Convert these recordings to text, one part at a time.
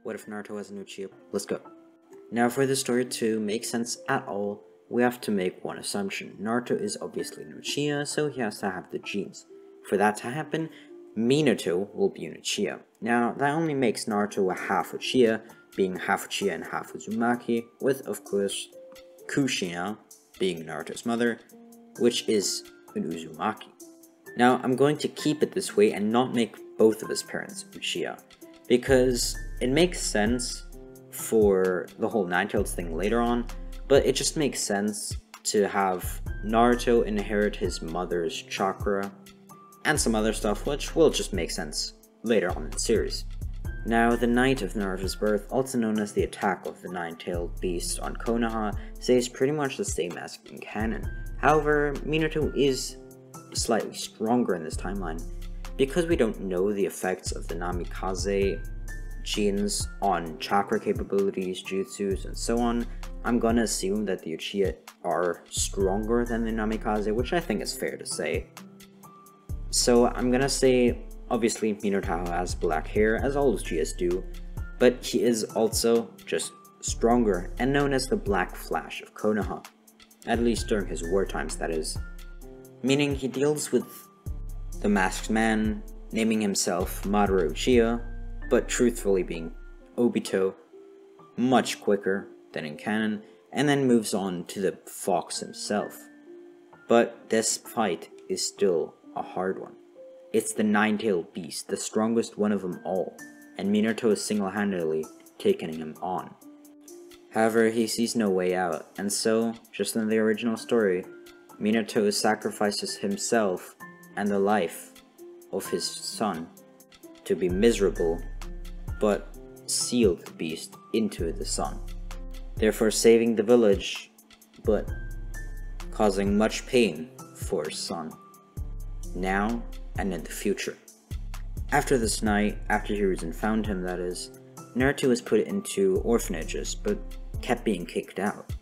What if Naruto has an Uchiha? Let's go. Now for the story to make sense at all, we have to make one assumption. Naruto is obviously an Uchiha, so he has to have the genes. For that to happen, Minato will be an Uchiha. Now that only makes Naruto a half Uchiha, being half Uchiha and half Uzumaki, with of course Kushina being Naruto's mother, which is an Uzumaki. Now I'm going to keep it this way and not make both of his parents Uchiha, because it makes sense for the whole Nine-Tails thing later on, but it just makes sense to have Naruto inherit his mother's chakra and some other stuff, which will just make sense later on in the series. Now, the night of Naruto's birth, also known as the attack of the Nine-Tailed Beast on Konoha, stays pretty much the same as in canon. However, Minato is slightly stronger in this timeline. Because we don't know the effects of the Namikaze genes on chakra capabilities, jutsus, and so on, I'm gonna assume that the Uchiha are stronger than the Namikaze, which I think is fair to say. So I'm gonna say, obviously, Minato has black hair, as all Uchihas do, but he is also just stronger, and known as the Black Flash of Konoha. At least during his war times, that is. Meaning he deals with the Masked Man, naming himself Madara Uchiha, but truthfully being Obito much quicker than in canon, and then moves on to the Fox himself. But this fight is still a hard one. It's the Nine-Tailed Beast, the strongest one of them all, and Minato is single-handedly taking him on. However, he sees no way out, and so, just in the original story, Minato sacrifices himself and the life of his son to be miserable, but seal the beast into the sun, therefore saving the village, but causing much pain for his son, now and in the future. After this night, after Hiruzen found him that is, Naruto was put into orphanages, but kept being kicked out.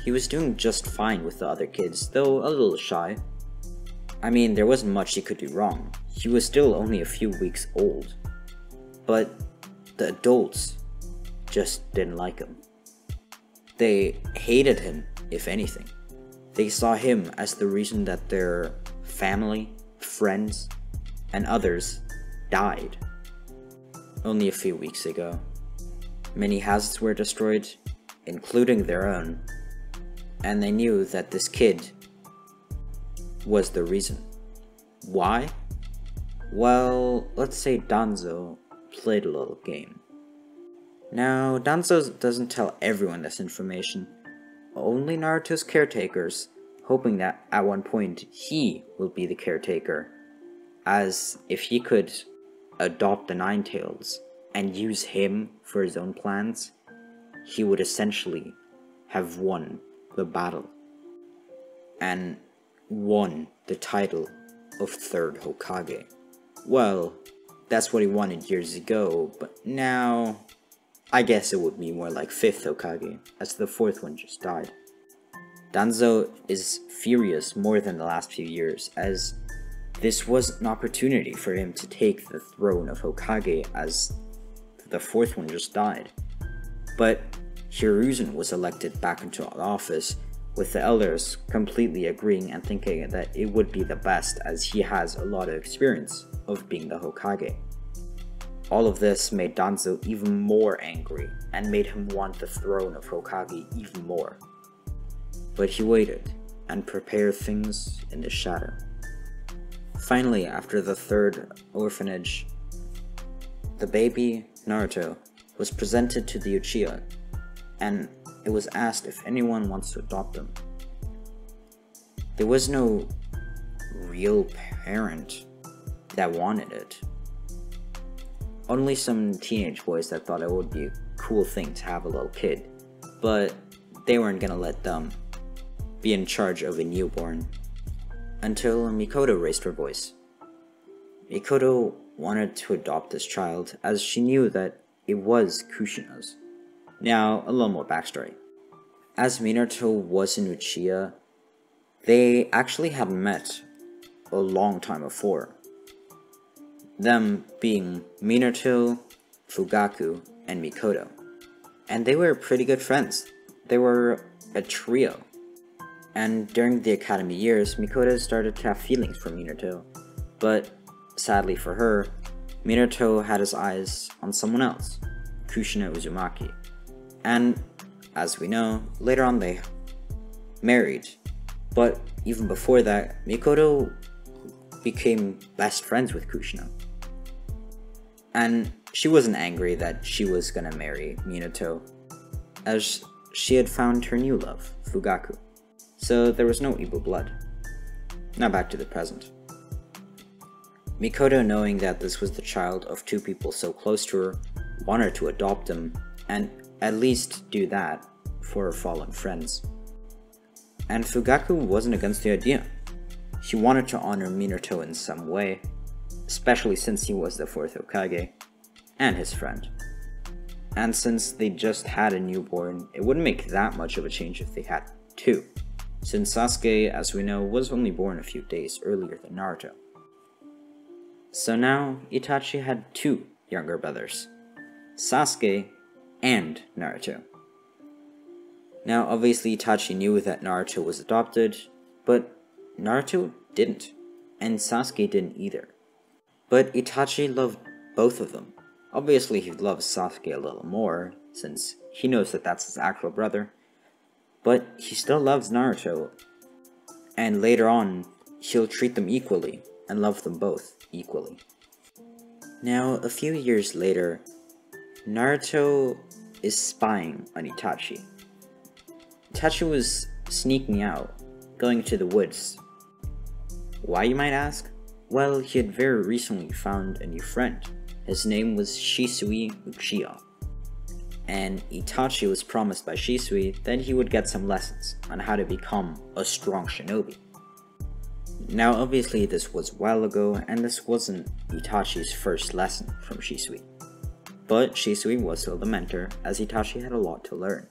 He was doing just fine with the other kids, though a little shy. I mean, there wasn't much he could do wrong. He was still only a few weeks old. But the adults just didn't like him. They hated him, if anything. They saw him as the reason that their family, friends, and others died. Only a few weeks ago. Many houses were destroyed, including their own. And they knew that this kid was the reason. Why? Well, let's say Danzo played a little game. Now, Danzo doesn't tell everyone this information, only Naruto's caretakers, hoping that at one point he will be the caretaker, as if he could adopt the Nine-Tails and use him for his own plans, he would essentially have won the battle and won the title of third Hokage. Well, that's what he wanted years ago, but now I guess it would be more like fifth Hokage, as the fourth one just died. Danzo is furious more than the last few years, as this was an opportunity for him to take the throne of Hokage, as the fourth one just died. But Hiruzen was elected back into office, with the elders completely agreeing and thinking that it would be the best, as he has a lot of experience of being the Hokage. All of this made Danzo even more angry, and made him want the throne of Hokage even more. But he waited, and prepared things in the shadow. Finally, after the third orphanage, the baby, Naruto, was presented to the Uchiha, and it was asked if anyone wants to adopt them. There was no real parent that wanted it. Only some teenage boys that thought it would be a cool thing to have a little kid, but they weren't gonna let them be in charge of a newborn. Until Mikoto raised her voice. Mikoto wanted to adopt this child, as she knew that it was Kushina's. Now, a little more backstory. As Minato was in Uchiha, they actually had met a long time before. Them being Minato, Fugaku, and Mikoto. And they were pretty good friends. They were a trio. And during the academy years, Mikoto started to have feelings for Minato, but sadly for her, Minato had his eyes on someone else, Kushina Uzumaki. And as we know, later on they married. But even before that, Mikoto became best friends with Kushina. And she wasn't angry that she was gonna marry Minato, as she had found her new love, Fugaku. So there was no evil blood. Now back to the present. Mikoto, knowing that this was the child of two people so close to her, wanted to adopt him, and at least do that for her fallen friends. And Fugaku wasn't against the idea. She wanted to honor Minato in some way, especially since he was the 4th Hokage, and his friend. And since they just had a newborn, it wouldn't make that much of a change if they had two, since Sasuke, as we know, was only born a few days earlier than Naruto. So now, Itachi had two younger brothers, Sasuke and Naruto. Now obviously Itachi knew that Naruto was adopted, but Naruto didn't, and Sasuke didn't either. But Itachi loved both of them. Obviously he loves Sasuke a little more, since he knows that that's his actual brother, but he still loves Naruto, and later on, he'll treat them equally, and love them both equally. Now, a few years later, Naruto is spying on Itachi. Itachi was sneaking out, going to the woods. Why, you might ask? Well, he had very recently found a new friend. His name was Shisui Uchiha. And Itachi was promised by Shisui that he would get some lessons on how to become a strong shinobi. Now obviously this was a while ago, and this wasn't Itachi's first lesson from Shisui. But Shisui was still the mentor, as Itachi had a lot to learn.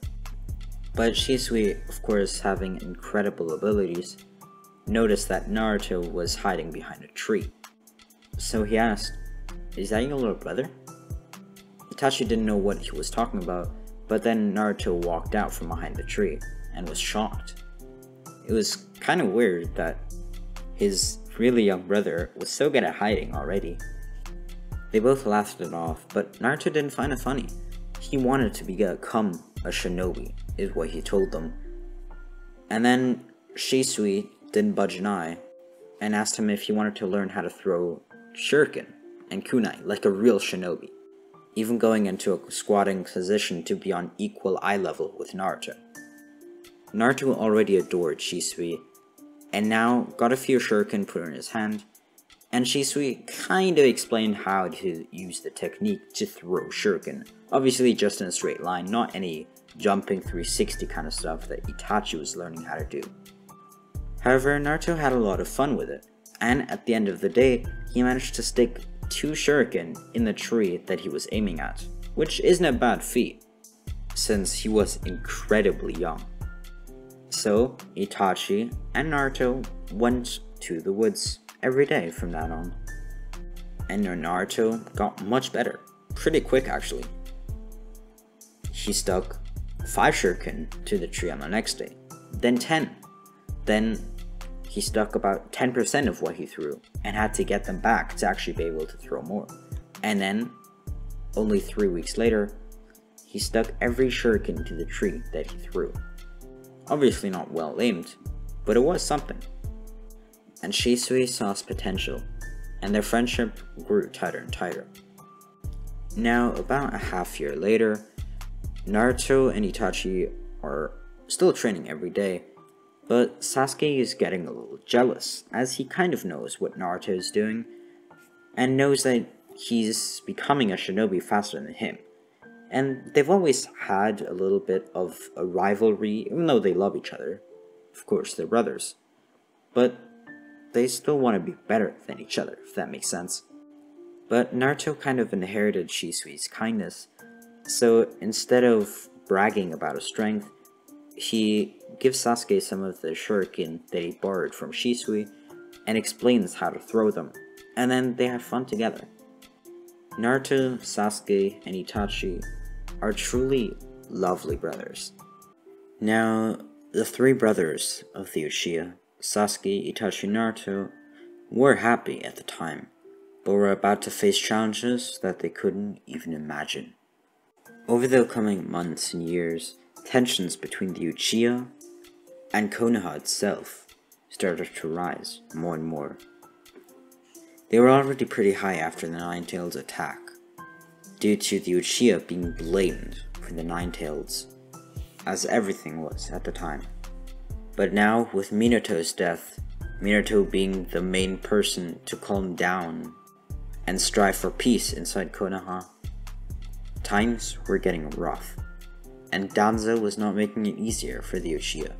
But Shisui, of course having incredible abilities, noticed that Naruto was hiding behind a tree. So he asked, "Is that your little brother?" Itachi didn't know what he was talking about, but then Naruto walked out from behind the tree, and was shocked. It was kinda weird that his really young brother was so good at hiding already. They both laughed it off, but Naruto didn't find it funny. He wanted to become a shinobi, is what he told them. And then Shisui didn't budge an eye, and asked him if he wanted to learn how to throw shuriken and kunai like a real shinobi, even going into a squatting position to be on equal eye level with Naruto. Naruto already adored Shisui, and now got a few shuriken put in his hand, and Shisui kinda explained how to use the technique to throw shuriken, obviously just in a straight line, not any jumping 360 kind of stuff that Itachi was learning how to do. However, Naruto had a lot of fun with it, and at the end of the day, he managed to stick 2 shuriken in the tree that he was aiming at, which isn't a bad feat, since he was incredibly young. So, Itachi and Naruto went to the woods every day from that on. And Naruto got much better, pretty quick actually. He stuck 5 shuriken to the tree on the next day, then 10. Then he stuck about 10% of what he threw, and had to get them back to actually be able to throw more. And then, only 3 weeks later, he stuck every shuriken to the tree that he threw. Obviously not well aimed, but it was something. And Shisui saw his potential, and their friendship grew tighter and tighter. Now, about a half year later, Naruto and Itachi are still training every day, but Sasuke is getting a little jealous, as he kind of knows what Naruto is doing, and knows that he's becoming a shinobi faster than him. And they've always had a little bit of a rivalry, even though they love each other. Of course, they're brothers. But they still want to be better than each other, if that makes sense. But Naruto kind of inherited Shisui's kindness, so instead of bragging about his strength, he gives Sasuke some of the shuriken that he borrowed from Shisui, and explains how to throw them, and then they have fun together. Naruto, Sasuke, and Itachi are truly lovely brothers. Now, the three brothers of the Uchiha, Sasuke, Itachi, and Naruto, were happy at the time, but were about to face challenges that they couldn't even imagine. Over the coming months and years, tensions between the Uchiha and Konoha itself started to rise more and more. They were already pretty high after the Nine-Tails attack, due to the Uchiha being blamed for the Nine-Tails, as everything was at the time. But now, with Minato's death, Minato being the main person to calm down and strive for peace inside Konoha, times were getting rough, and Danzo was not making it easier for the Uchiha.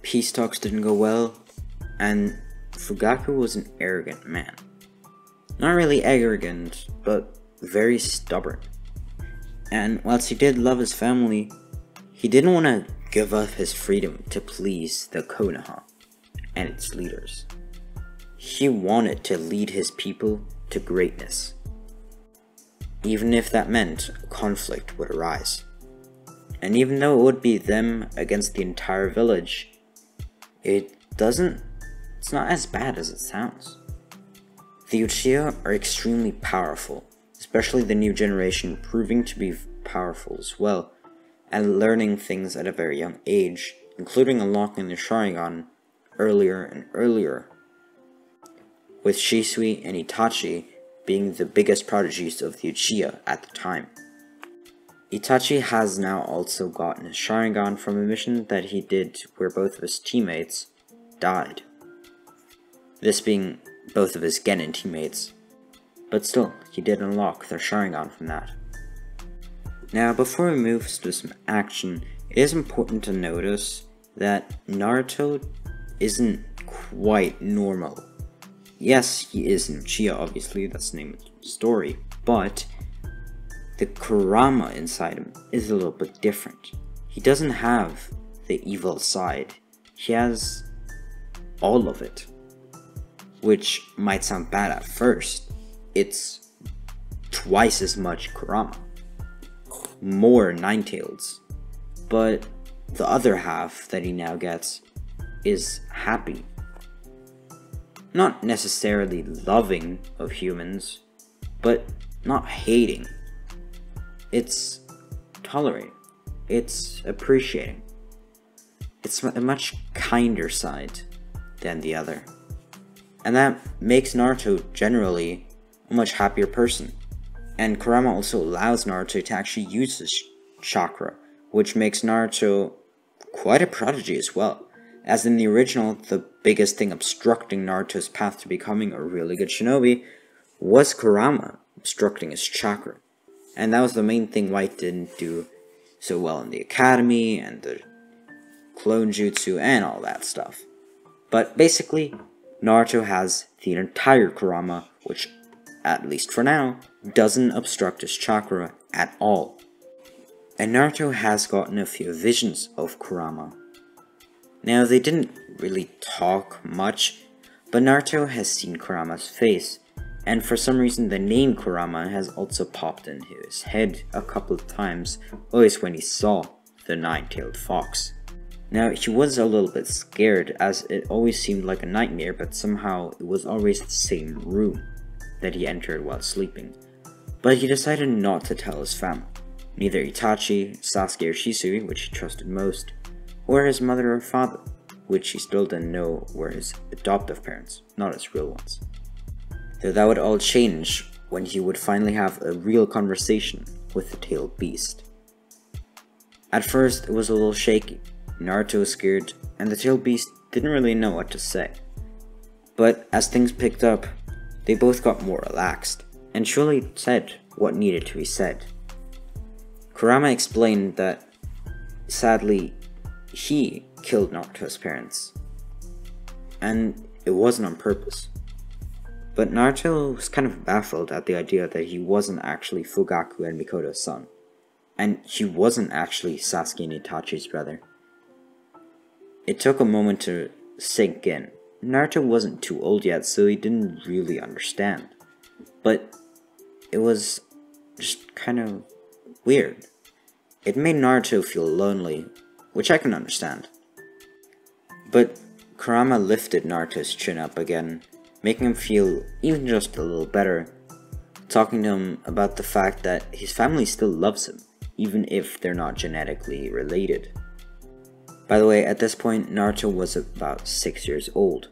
Peace talks didn't go well, and Fugaku was an arrogant man. Not really arrogant, but very stubborn. And whilst he did love his family, he didn't want to give up his freedom to please the Konoha and its leaders. He wanted to lead his people to greatness, even if that meant a conflict would arise. And even though it would be them against the entire village, it's not as bad as it sounds. The Uchiha are extremely powerful, especially the new generation proving to be powerful as well, and learning things at a very young age, including unlocking the Sharingan earlier and earlier, with Shisui and Itachi being the biggest prodigies of the Uchiha at the time. Itachi has now also gotten his Sharingan from a mission that he did where both of his teammates died. This being both of his Genin teammates, but still, he did unlock their Sharingan from that. Now, before we move to some action, it is important to notice that Naruto isn't quite normal. Yes, he is an Uchiha, obviously, that's the name of the story, but the Kurama inside him is a little bit different. He doesn't have the evil side, he has all of it. Which might sound bad at first. It's twice as much Kurama, more Nine-Tails, but the other half that he now gets is happy. Not necessarily loving of humans, but not hating. It's tolerating. It's appreciating. It's a much kinder side than the other. And that makes Naruto generally a much happier person. And Kurama also allows Naruto to actually use his chakra, which makes Naruto quite a prodigy as well. As in the original, the biggest thing obstructing Naruto's path to becoming a really good shinobi was Kurama obstructing his chakra. And that was the main thing why he didn't do so well in the academy and the clone jutsu and all that stuff. But basically, Naruto has the entire Kurama, which, at least for now, doesn't obstruct his chakra at all. And Naruto has gotten a few visions of Kurama. Now, they didn't really talk much, but Naruto has seen Kurama's face, and for some reason the name Kurama has also popped into his head a couple of times, always when he saw the nine-tailed fox. Now, he was a little bit scared, as it always seemed like a nightmare, but somehow it was always the same room that he entered while sleeping. But he decided not to tell his family, neither Itachi, Sasuke, or Shisui, which he trusted most, or his mother or father, which he still didn't know were his adoptive parents, not his real ones. Though that would all change when he would finally have a real conversation with the tailed beast. At first, it was a little shaky. Naruto was scared, and the tailed beast didn't really know what to say. But as things picked up, they both got more relaxed, and truly said what needed to be said. Kurama explained that, sadly, he killed Naruto's parents, and it wasn't on purpose. But Naruto was kind of baffled at the idea that he wasn't actually Fugaku and Mikoto's son, and he wasn't actually Sasuke and Itachi's brother. It took a moment to sink in. Naruto wasn't too old yet, so he didn't really understand. But it was just kind of weird. It made Naruto feel lonely, which I can understand. But Kurama lifted Naruto's chin up again, making him feel even just a little better, talking to him about the fact that his family still loves him, even if they're not genetically related. By the way, at this point, Naruto was about 6 years old,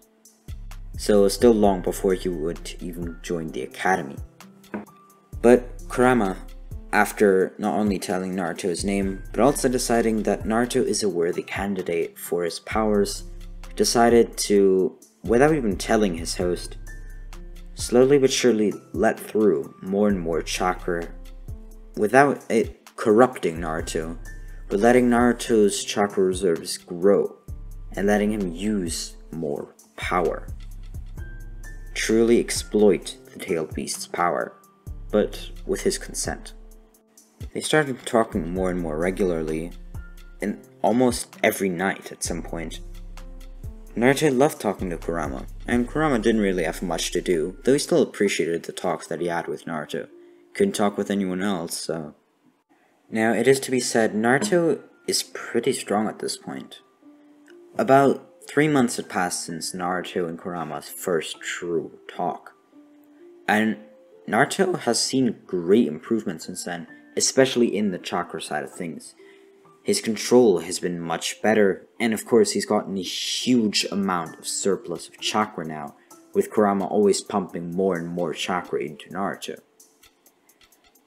so it was still long before he would even join the academy. But Kurama, after not only telling Naruto his name, but also deciding that Naruto is a worthy candidate for his powers, decided to, without even telling his host, slowly but surely let through more and more chakra, without it corrupting Naruto, but letting Naruto's chakra reserves grow, and letting him use more power. Truly exploit the tailed beast's power, but with his consent. They started talking more and more regularly, and almost every night at some point. Naruto loved talking to Kurama, and Kurama didn't really have much to do, though he still appreciated the talks that he had with Naruto. Couldn't talk with anyone else, so... Now, it is to be said, Naruto is pretty strong at this point. About 3 months had passed since Naruto and Kurama's first true talk, and Naruto has seen great improvement since then, especially in the chakra side of things. His control has been much better, and of course he's gotten a huge amount of surplus of chakra now, with Kurama always pumping more and more chakra into Naruto.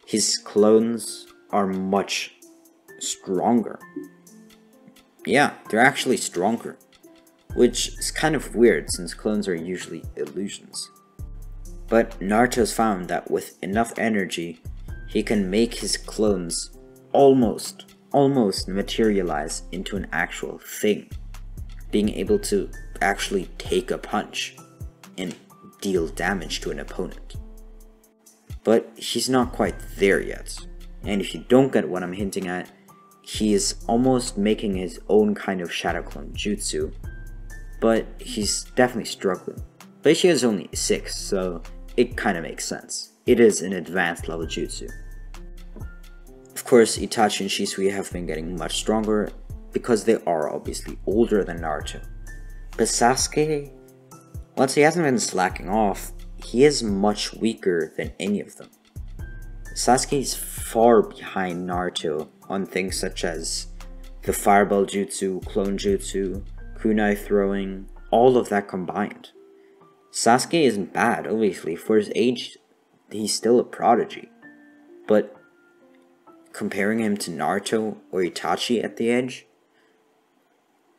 His clones are much stronger. Yeah, they're actually stronger, which is kind of weird since clones are usually illusions. But Naruto's found that with enough energy, he can make his clones almost materialize into an actual thing, being able to actually take a punch and deal damage to an opponent. But he's not quite there yet, and if you don't get what I'm hinting at, he is almost making his own kind of shadow clone jutsu, but he's definitely struggling. But he is only 6, so it kind of makes sense. It is an advanced level jutsu. Of course, Itachi and Shisui have been getting much stronger because they are obviously older than Naruto. But Sasuke, once he hasn't been slacking off, he is much weaker than any of them. Sasuke is far behind Naruto on things such as the fireball jutsu, clone jutsu, kunai throwing, all of that combined. Sasuke isn't bad, obviously, for his age, he's still a prodigy, but comparing him to Naruto or Itachi at the edge,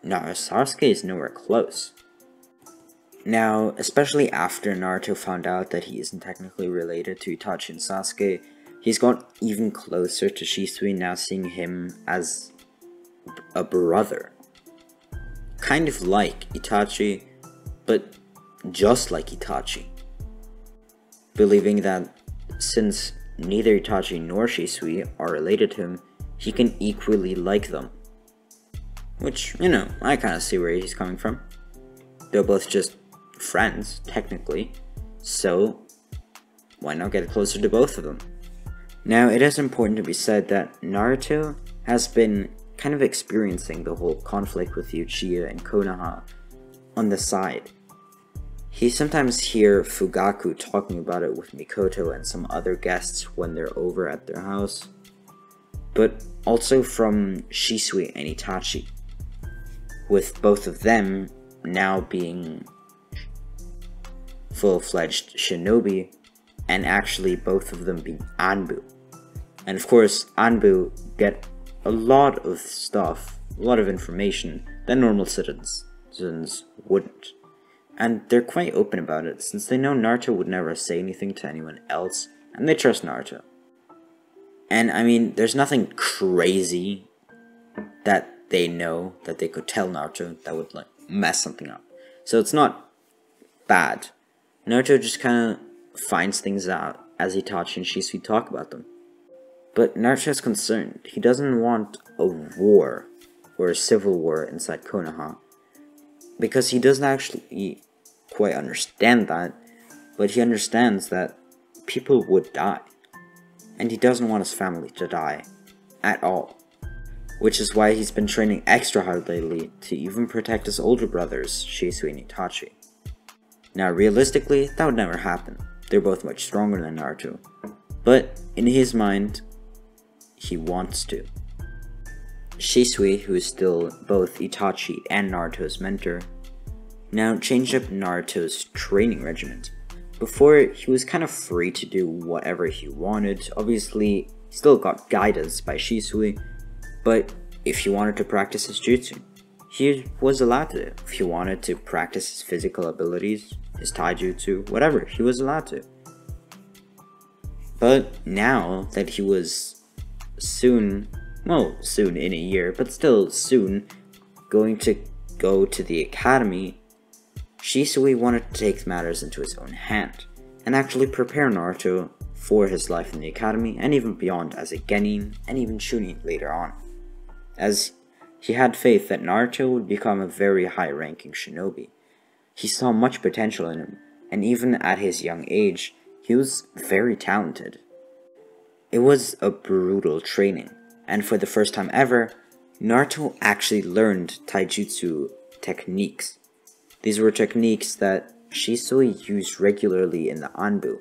no, Sasuke is nowhere close. Now, especially after Naruto found out that he isn't technically related to Itachi and Sasuke, he's got even closer to Shisui, now seeing him as a brother. Kind of like Itachi, but just like Itachi. Believing that since neither Itachi nor Shisui are related to him, he can equally like them. Which, you know, I kind of see where he's coming from. They're both just friends, technically, so why not get closer to both of them? Now, it is important to be said that Naruto has been kind of experiencing the whole conflict with Uchiha and Konoha on the side. He sometimes hear Fugaku talking about it with Mikoto and some other guests when they're over at their house, but also from Shisui and Itachi, with both of them now being full-fledged shinobi, and actually both of them being Anbu. And of course, Anbu get a lot of stuff, a lot of information that normal citizens wouldn't. And they're quite open about it, since they know Naruto would never say anything to anyone else, and they trust Naruto. And I mean, there's nothing crazy that they know that they could tell Naruto that would like mess something up. So it's not bad. Naruto just kind of finds things out as Itachi and Shisui talk about them. But Naruto is concerned. He doesn't want a war or a civil war inside Konoha, because he doesn't actually quite understand that, but he understands that people would die. and he doesn't want his family to die. At all. Which is why he's been training extra hard lately to even protect his older brothers, Shisui and Itachi. Now realistically, that would never happen. They're both much stronger than Naruto. But in his mind, he wants to. Shisui, who is still both Itachi and Naruto's mentor, now changed up Naruto's training regimen. Before, he was kind of free to do whatever he wanted. Obviously, he still got guidance by Shisui, but if he wanted to practice his jutsu, he was allowed to. If he wanted to practice his physical abilities, his taijutsu, whatever, he was allowed to. But now that he was soon in a year, but still soon, going to go to the academy, Shisui wanted to take matters into his own hand, and actually prepare Naruto for his life in the academy, and even beyond as a genin, and even chunin later on, as he had faith that Naruto would become a very high-ranking shinobi. He saw much potential in him, and even at his young age, he was very talented. It was a brutal training, and for the first time ever, Naruto actually learned Taijutsu Techniques. These were techniques that Shisui used regularly in the Anbu,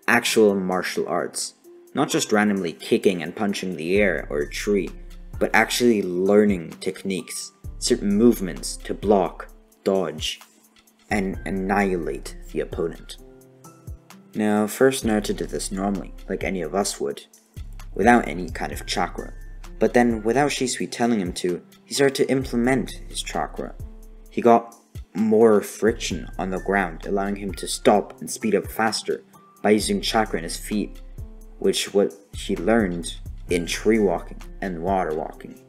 actual martial arts, not just randomly kicking and punching the air or a tree, but actually learning techniques, certain movements to block, dodge, and annihilate the opponent. Now, first Naruto did this normally, like any of us would, without any kind of chakra. But then, without Shisui telling him to, he started to implement his chakra. He got more friction on the ground, allowing him to stop and speed up faster by using chakra in his feet, which what he learned in tree walking and water walking.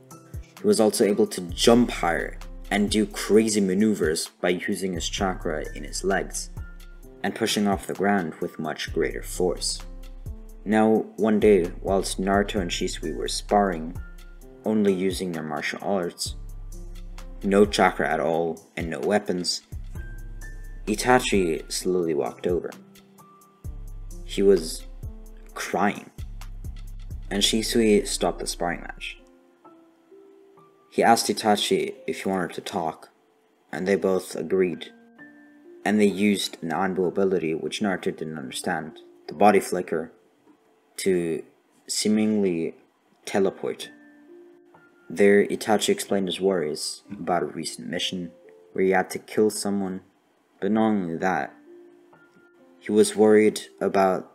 He was also able to jump higher and do crazy maneuvers by using his chakra in his legs, and pushing off the ground with much greater force. Now, one day, whilst Naruto and Shisui were sparring, only using their martial arts, no chakra at all, and no weapons, Itachi slowly walked over. He was crying, and Shisui stopped the sparring match. He asked Itachi if he wanted to talk, and they both agreed, and they used an Anbu ability which Naruto didn't understand, the body flicker, to seemingly teleport. There, Itachi explained his worries about a recent mission where he had to kill someone, but not only that, he was worried about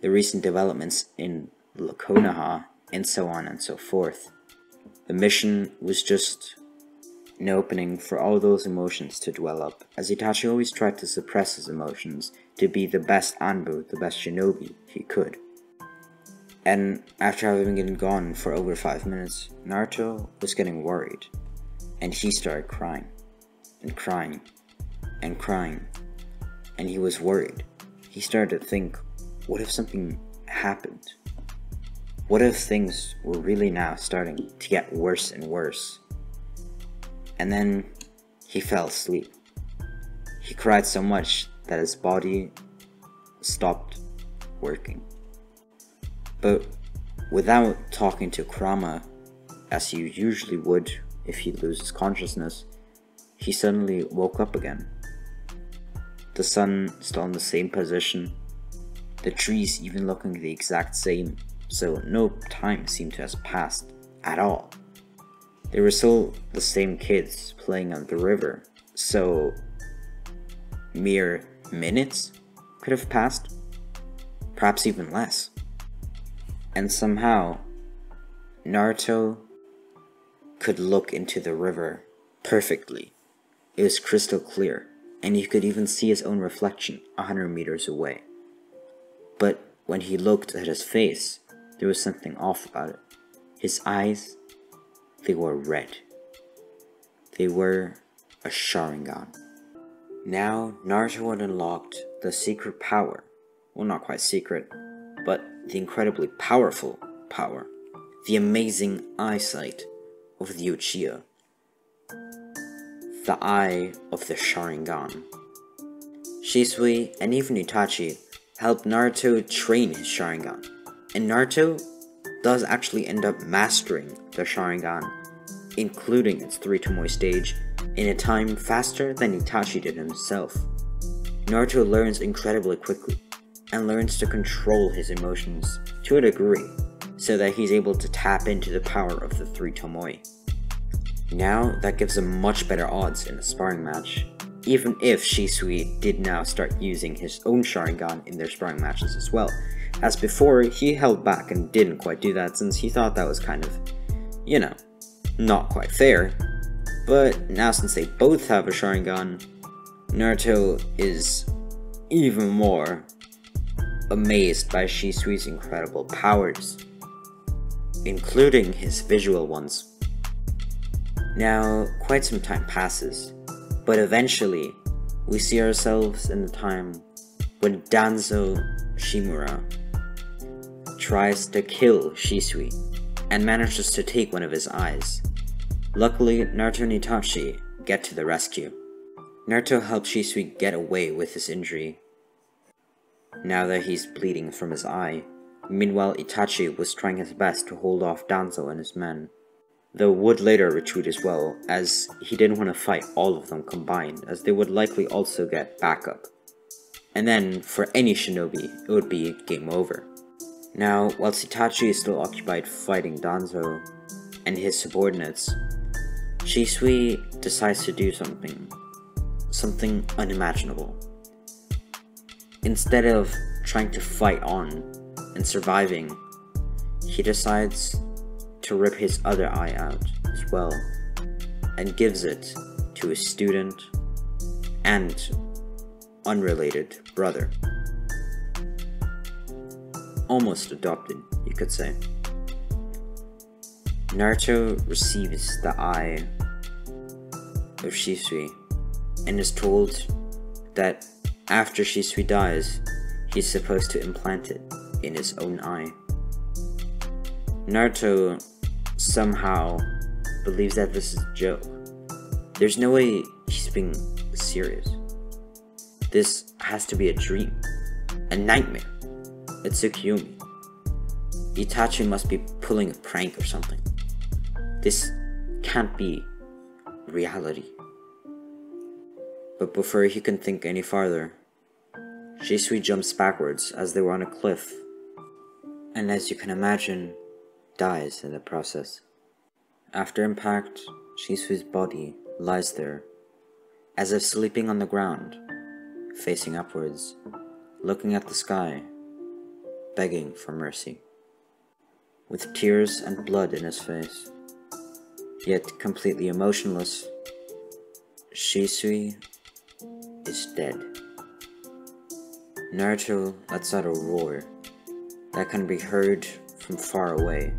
the recent developments in Konoha, and so on and so forth. The mission was just an opening for all those emotions to dwell up, as Itachi always tried to suppress his emotions to be the best Anbu, the best shinobi he could. And after having been gone for over 5 minutes, Naruto was getting worried, and he started crying, and crying, and crying, and he was worried. He started to think, what if something happened? What if things were really now starting to get worse and worse? And then he fell asleep. He cried so much that his body stopped working. But without talking to Kurama, as he usually would if he loses consciousness, he suddenly woke up again. The sun still in the same position, the trees even looking the exact same, so no time seemed to have passed at all. They were still the same kids playing on the river, so mere minutes could have passed, perhaps even less. And somehow, Naruto could look into the river perfectly. It was crystal clear, and he could even see his own reflection 100 meters away. But when he looked at his face, there was something off about it. His eyes, they were red. They were a Sharingan. Now, Naruto had unlocked the secret power. Well, not quite secret, but the incredibly powerful power. The amazing eyesight of the Uchiha. The eye of the Sharingan. Shisui and even Itachi helped Naruto train his Sharingan, And Naruto does actually end up mastering the Sharingan, including its 3 Tomoe stage, in a time faster than Itachi did himself. Naruto learns incredibly quickly, and learns to control his emotions to a degree, so that he's able to tap into the power of the 3 Tomoe. Now, that gives him much better odds in a sparring match, even if Shisui did now start using his own Sharingan in their sparring matches as well, as before he held back and didn't quite do that since he thought that was kind of, you know, not quite fair. But now since they both have a Sharingan, Naruto is even more amazed by Shisui's incredible powers, including his visual ones. Now, quite some time passes, but eventually, we see ourselves in the time when Danzo Shimura tries to kill Shisui and manages to take one of his eyes. Luckily, Naruto and Itachi get to the rescue. Naruto helps Shisui get away with his injury, now that he's bleeding from his eye. Meanwhile, Itachi was trying his best to hold off Danzo and his men, though would later retreat as well, as he didn't want to fight all of them combined, as they would likely also get backup. And then, for any shinobi, it would be game over. Now, whilst Itachi is still occupied fighting Danzo and his subordinates, Shisui decides to do something unimaginable. Instead of trying to fight on and surviving, he decides to rip his other eye out as well, and gives it to his student and unrelated brother. Almost adopted, you could say. Naruto receives the eye of Shisui and is told that after Shisui dies, he's supposed to implant it in his own eye. Naruto somehow believes that this is a joke. There's no way he's being serious. This has to be a dream, a nightmare. It's Tsukuyomi. Itachi must be pulling a prank or something. This can't be reality. But before he can think any farther, Shisui jumps backwards as they were on a cliff, and as you can imagine, dies in the process. After impact, Shisui's body lies there, as if sleeping on the ground, facing upwards, looking at the sky, begging for mercy. With tears and blood in his face, yet completely emotionless, Shisui is dead. Naruto lets out a roar that can be heard from far away.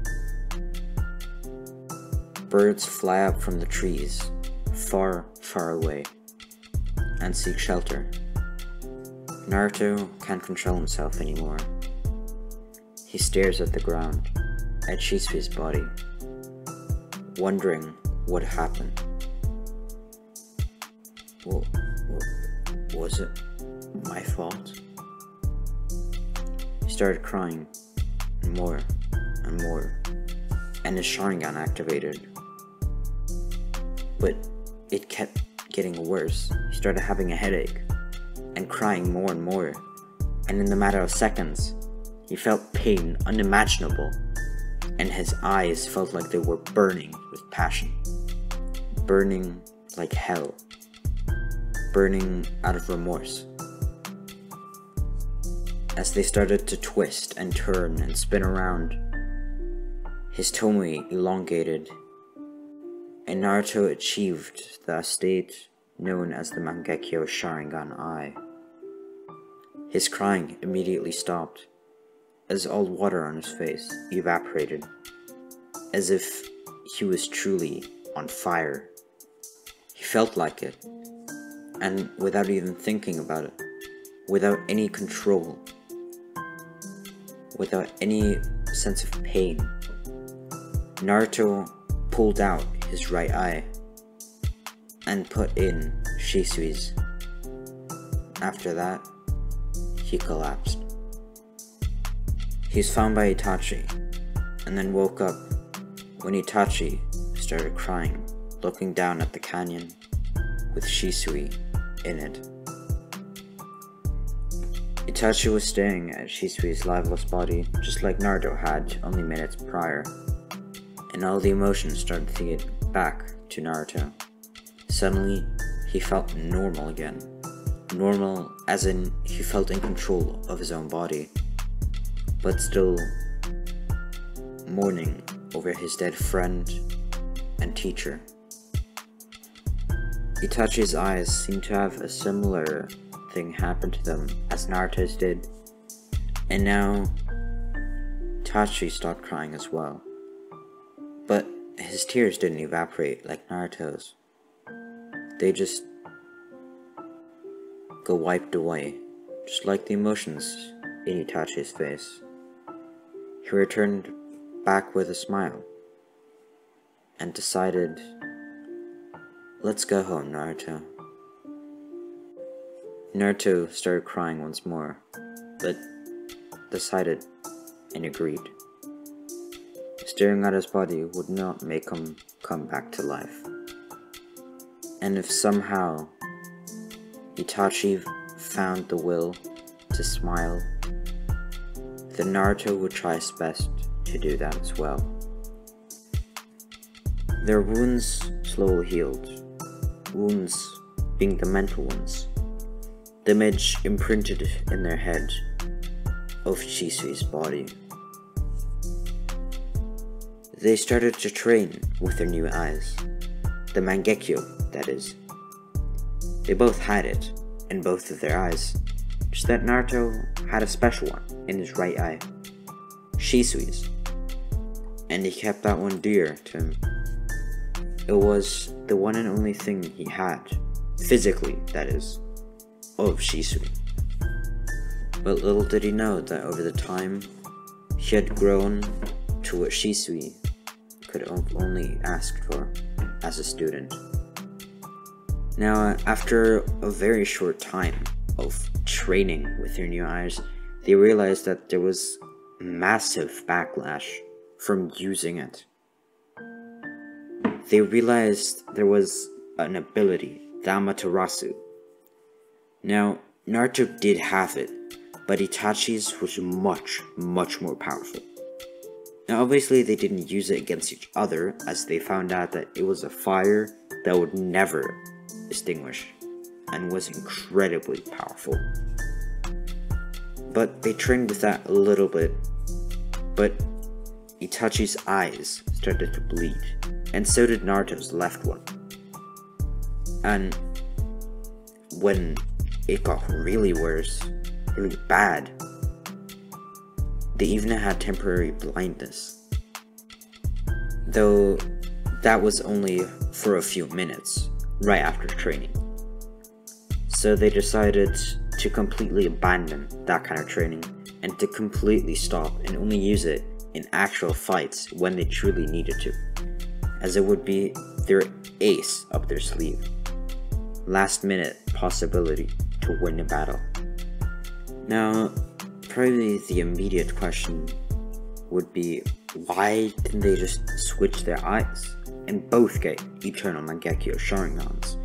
Birds fly up from the trees, far, far away, and seek shelter. Naruto can't control himself anymore. He stares at the ground, at Shisui's body, wondering what happened. Was it my fault? He started crying, more and more, and his Sharingan activated. But it kept getting worse. He started having a headache, and crying more and more, and in the matter of seconds, he felt pain unimaginable, and his eyes felt like they were burning with passion. Burning like hell. Burning out of remorse. As they started to twist and turn and spin around, his tomoe elongated, and Naruto achieved the state known as the Mangekyo Sharingan Eye. His crying immediately stopped, as all water on his face evaporated, as if he was truly on fire. He felt like it, and without even thinking about it, without any control, without any sense of pain, Naruto pulled out his right eye and put in Shisui's. After that, he collapsed. He's found by Itachi, and then woke up when Itachi started crying, looking down at the canyon with Shisui in it. Itachi was staring at Shisui's lifeless body, just like Naruto had only minutes prior, and all the emotions started to get back to Naruto. Suddenly, he felt normal again. Normal as in he felt in control of his own body, but still mourning over his dead friend and teacher. Itachi's eyes seemed to have a similar thing happen to them as Naruto's did, and now Itachi stopped crying as well. But his tears didn't evaporate like Naruto's. They just go wiped away, just like the emotions in Itachi's face. He returned back with a smile and decided, "Let's go home, Naruto." Naruto started crying once more, but decided and agreed. Staring at his body would not make him come back to life. And if somehow Itachi found the will to smile, then Naruto would try his best to do that as well. Their wounds slowly healed, wounds being the mental ones. The image imprinted in their head of Shisui's body. They started to train with their new eyes, the Mangekyo, that is. They both had it in both of their eyes, just that Naruto had a special one in his right eye, Shisui's, and he kept that one dear to him. It was the one and only thing he had, physically that is, of Shisui. But little did he know that over the time, he had grown to what Shisui could only ask for as a student. Now, after a very short time of training with their new eyes, they realized that there was massive backlash from using it. They realized there was an ability, the Amaterasu. Now, Naruto did have it, but Itachi's was much, much more powerful. Now obviously they didn't use it against each other, as they found out that it was a fire that would never extinguish, and was incredibly powerful. But they trained with that a little bit, but Itachi's eyes started to bleed, and so did Naruto's left one. And when it got really worse, really bad, they even had temporary blindness. Though that was only for a few minutes, right after training. So they decided to completely abandon that kind of training and to completely stop and only use it in actual fights when they truly needed to, as it would be their ace up their sleeve. Last minute possibility to win a battle. Now, probably the immediate question would be, why didn't they just switch their eyes and both get Eternal Mangekyo Sharingans,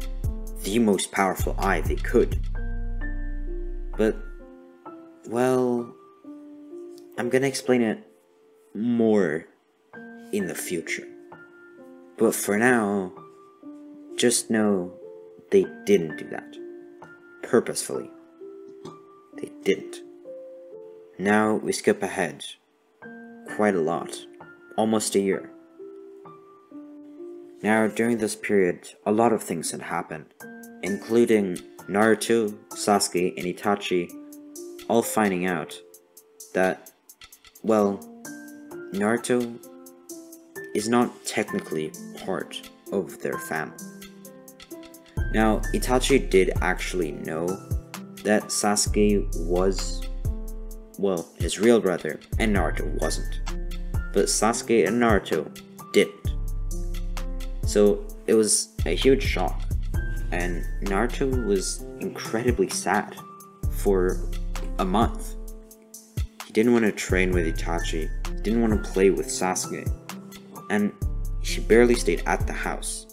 the most powerful eye they could? But, well, I'm gonna explain it more in the future. But for now, just know they didn't do that. Purposefully. They didn't. Now we skip ahead quite a lot, almost a year. Now during this period, a lot of things had happened, including Naruto, Sasuke, and Itachi all finding out that, well, Naruto is not technically part of their family. Now, Itachi did actually know that Sasuke was, well, his real brother, and Naruto wasn't. But Sasuke and Naruto didn't. So it was a huge shock, and Naruto was incredibly sad for a month. He didn't want to train with Itachi, didn't want to play with Sasuke, and she barely stayed at the house.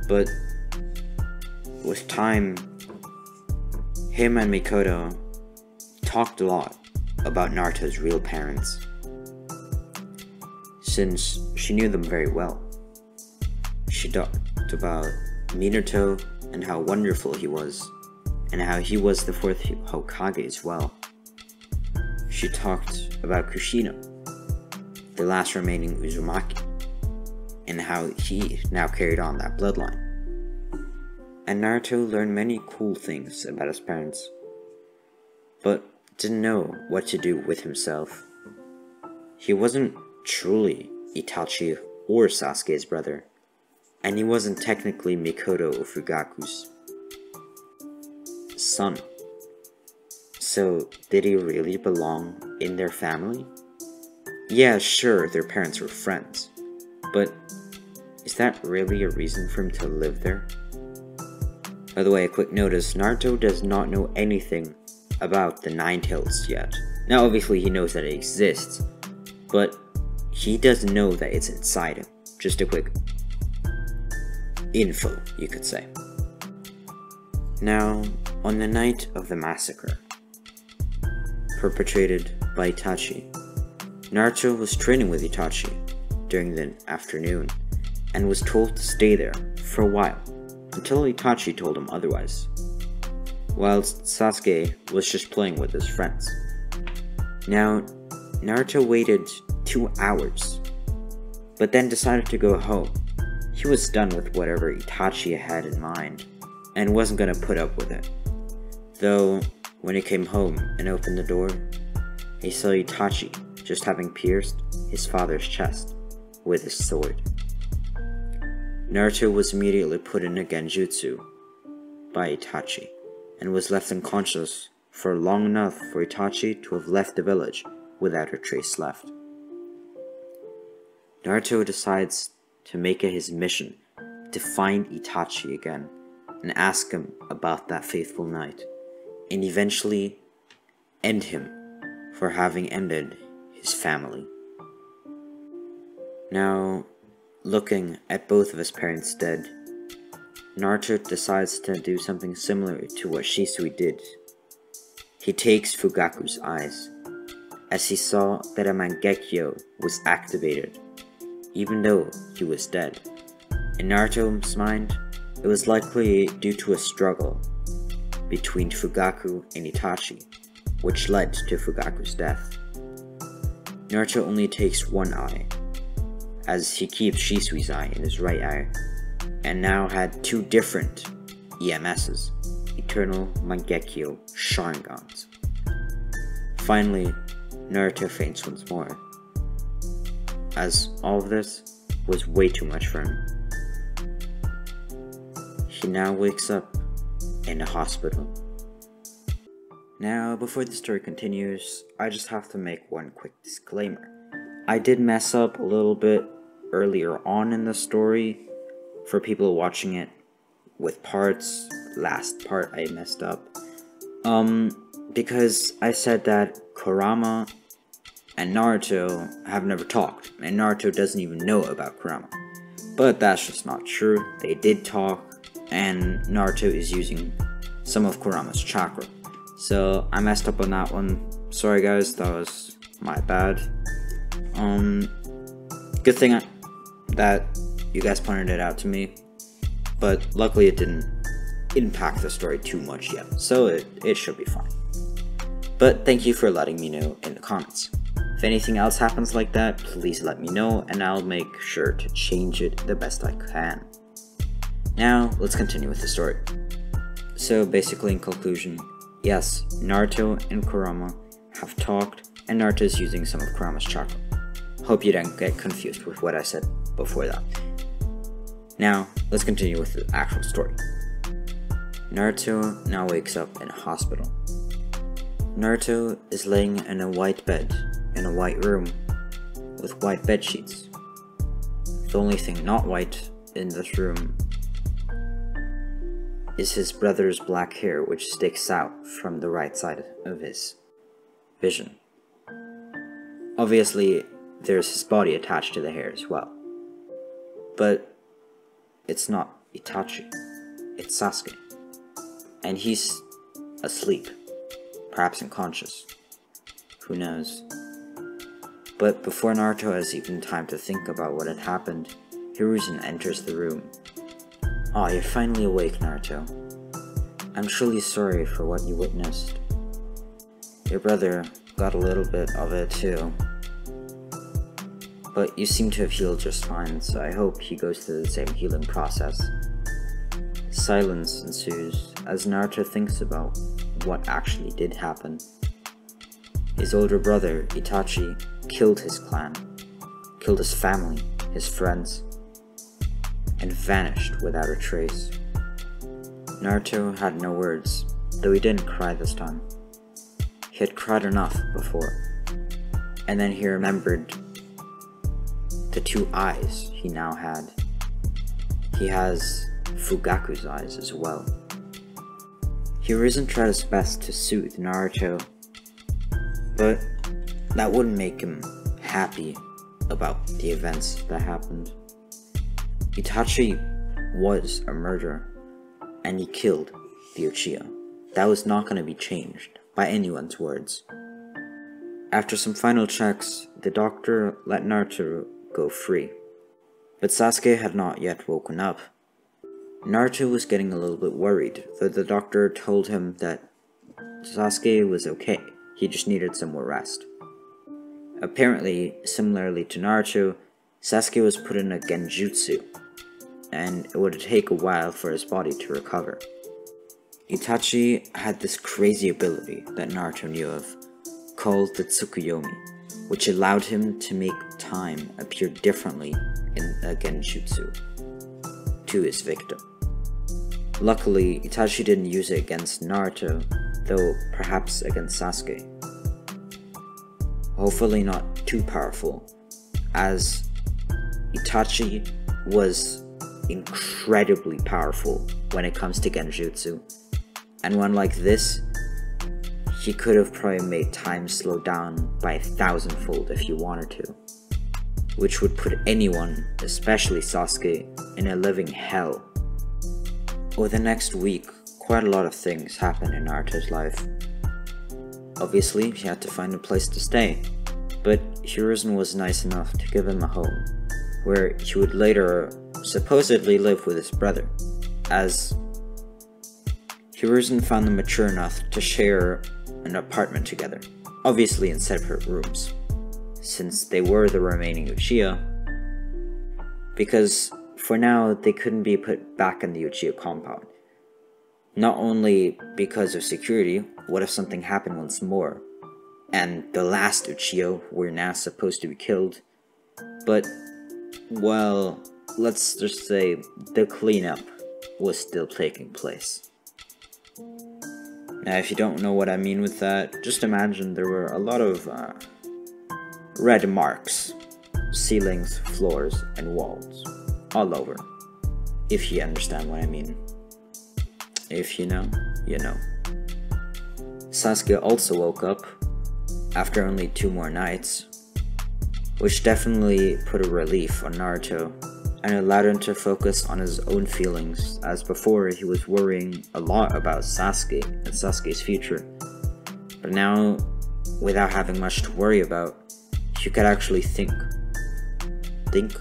But with time, him and Mikoto talked a lot about Naruto's real parents, since she knew them very well. She talked about Minato and how wonderful he was, and how he was the 4th Hokage as well. She talked about Kushina, the last remaining Uzumaki, and how he now carried on that bloodline. And Naruto learned many cool things about his parents, but didn't know what to do with himself. He wasn't truly Itachi or Sasuke's brother, and he wasn't technically Mikoto Fugaku's son. So, did he really belong in their family? Yeah, sure, their parents were friends, but is that really a reason for him to live there? By the way, a quick notice, Naruto does not know anything about the Nine Tails yet. Now obviously he knows that it exists, but he doesn't know that it's inside him. Just a quick info, you could say. Now, on the night of the massacre, perpetrated by Itachi, Naruto was training with Itachi during the afternoon, and was told to stay there for a while, until Itachi told him otherwise, whilst Sasuke was just playing with his friends. Now, Naruto waited 2 hours, but then decided to go home. He was done with whatever Itachi had in mind, and wasn't gonna put up with it. Though, when he came home and opened the door, he saw Itachi just having pierced his father's chest with his sword. Naruto was immediately put in a genjutsu by Itachi, and was left unconscious for long enough for Itachi to have left the village without a trace left. Naruto decides to make it his mission to find Itachi again, and ask him about that fateful night, and eventually end him for having ended his family. Now, looking at both of his parents dead, Naruto decides to do something similar to what Shisui did. He takes Fugaku's eyes, as he saw that a Mangekyo was activated, even though he was dead. In Naruto's mind, it was likely due to a struggle between Fugaku and Itachi, which led to Fugaku's death. Naruto only takes one eye, as he keeps Shisui's eye in his right eye, and now had 2 different EMSs, Eternal Mangekyo Sharingans. Finally, Naruto faints once more, as all of this was way too much for him. He now wakes up in a hospital. Now, before the story continues, I just have to make one quick disclaimer. I did mess up a little bit earlier on in the story for people watching it with parts. Last part I messed up. Because I said that Kurama and Naruto have never talked, and Naruto doesn't even know about Kurama. But that's just not true. They did talk, and Naruto is using some of Kurama's chakra. So I messed up on that one. Sorry guys, that was my bad. Good thing that you guys pointed it out to me, but luckily it didn't impact the story too much yet, so it should be fine. But thank you for letting me know in the comments. If anything else happens like that, please let me know, and I'll make sure to change it the best I can. Now, let's continue with the story. So basically, in conclusion, yes, Naruto and Kurama have talked, and Naruto is using some of Kurama's chakra. Hope you didn't get confused with what I said before that. Now, let's continue with the actual story. Naruto now wakes up in a hospital. Naruto is laying in a white bed in a white room with white bed sheets. The only thing not white in this room is his brother's black hair, which sticks out from the right side of his vision. Obviously, there's his body attached to the hair as well. But it's not Itachi, it's Sasuke. And he's asleep, perhaps unconscious. Who knows? But before Naruto has even time to think about what had happened, Hiruzen enters the room. "Aw, you're finally awake, Naruto. I'm truly sorry for what you witnessed. Your brother got a little bit of it too. But you seem to have healed just fine, so I hope he goes through the same healing process." Silence ensues as Naruto thinks about what actually did happen. His older brother, Itachi, killed his clan, killed his family, his friends, and vanished without a trace. Naruto had no words, though he didn't cry this time. He had cried enough before, and then he remembered the two eyes he now had. He has Fugaku's eyes as well. Hiruzen tried his best to soothe Naruto, but that wouldn't make him happy about the events that happened. Itachi was a murderer, and he killed the Uchiha. That was not going to be changed by anyone's words. After some final checks, the doctor let Naruto go free, but Sasuke had not yet woken up. Naruto was getting a little bit worried, though the doctor told him that Sasuke was okay, he just needed some more rest. Apparently, similarly to Naruto, Sasuke was put in a genjutsu, and it would take a while for his body to recover. Itachi had this crazy ability that Naruto knew of, called the Tsukuyomi, which allowed him to make time appear differently in a genjutsu to his victim. Luckily, Itachi didn't use it against Naruto, though perhaps against Sasuke. Hopefully not too powerful, as Itachi was incredibly powerful when it comes to genjutsu, and one like this, he could have probably made time slow down by 1,000-fold if he wanted to, which would put anyone, especially Sasuke, in a living hell. Over the next week, quite a lot of things happened in Naruto's life. Obviously, he had to find a place to stay, but Hiruzen was nice enough to give him a home, where he would later supposedly live with his brother, as Hiruzen found them mature enough to share an apartment together, obviously in separate rooms, since they were the remaining Uchiha, because for now they couldn't be put back in the Uchiha compound. Not only because of security, what if something happened once more, and the last Uchiha were now supposed to be killed, but, well, let's just say the cleanup was still taking place. Now, if you don't know what I mean with that, just imagine there were a lot of red marks, ceilings, floors, and walls, all over, if you understand what I mean. If you know, you know. Sasuke also woke up after only 2 more nights, which definitely put a relief on Naruto, and allowed him to focus on his own feelings, as before he was worrying a lot about Sasuke and Sasuke's future. But now, without having much to worry about, he could actually think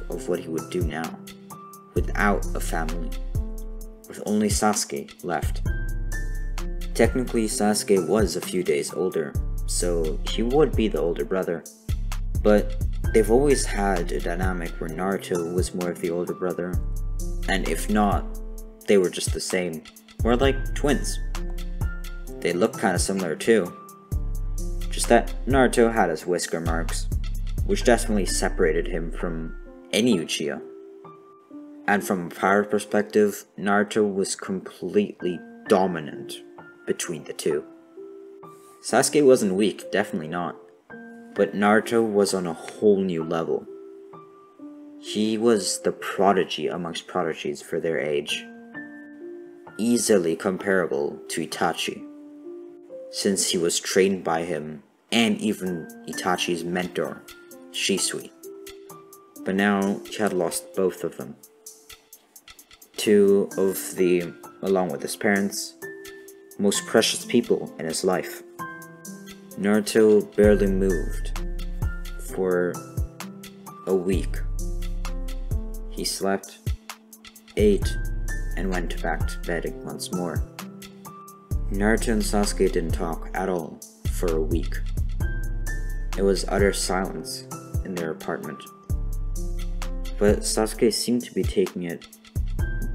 of what he would do now, without a family, with only Sasuke left. Technically, Sasuke was a few days older, so he would be the older brother, but they've always had a dynamic where Naruto was more of the older brother, and if not, they were just the same, more like twins. They look kinda similar too, just that Naruto had his whisker marks, which definitely separated him from any Uchiha. And from a power perspective, Naruto was completely dominant between the two. Sasuke wasn't weak, definitely not. But Naruto was on a whole new level. He was the prodigy amongst prodigies for their age. Easily comparable to Itachi, since he was trained by him and even Itachi's mentor, Shisui. But now he had lost both of them. Two of the, along with his parents, most precious people in his life. Naruto barely moved for a week. He slept, ate, and went back to bed once more. Naruto and Sasuke didn't talk at all for a week. It was utter silence in their apartment. But Sasuke seemed to be taking it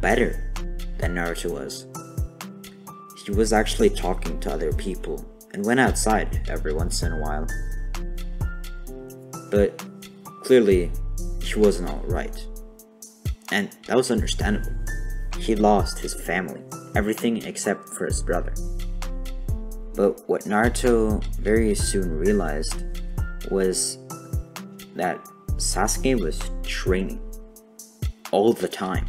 better than Naruto was. He was actually talking to other people and went outside every once in a while. But clearly, he wasn't alright. And that was understandable. He lost his family, everything except for his brother. But what Naruto very soon realized was that Sasuke was training all the time.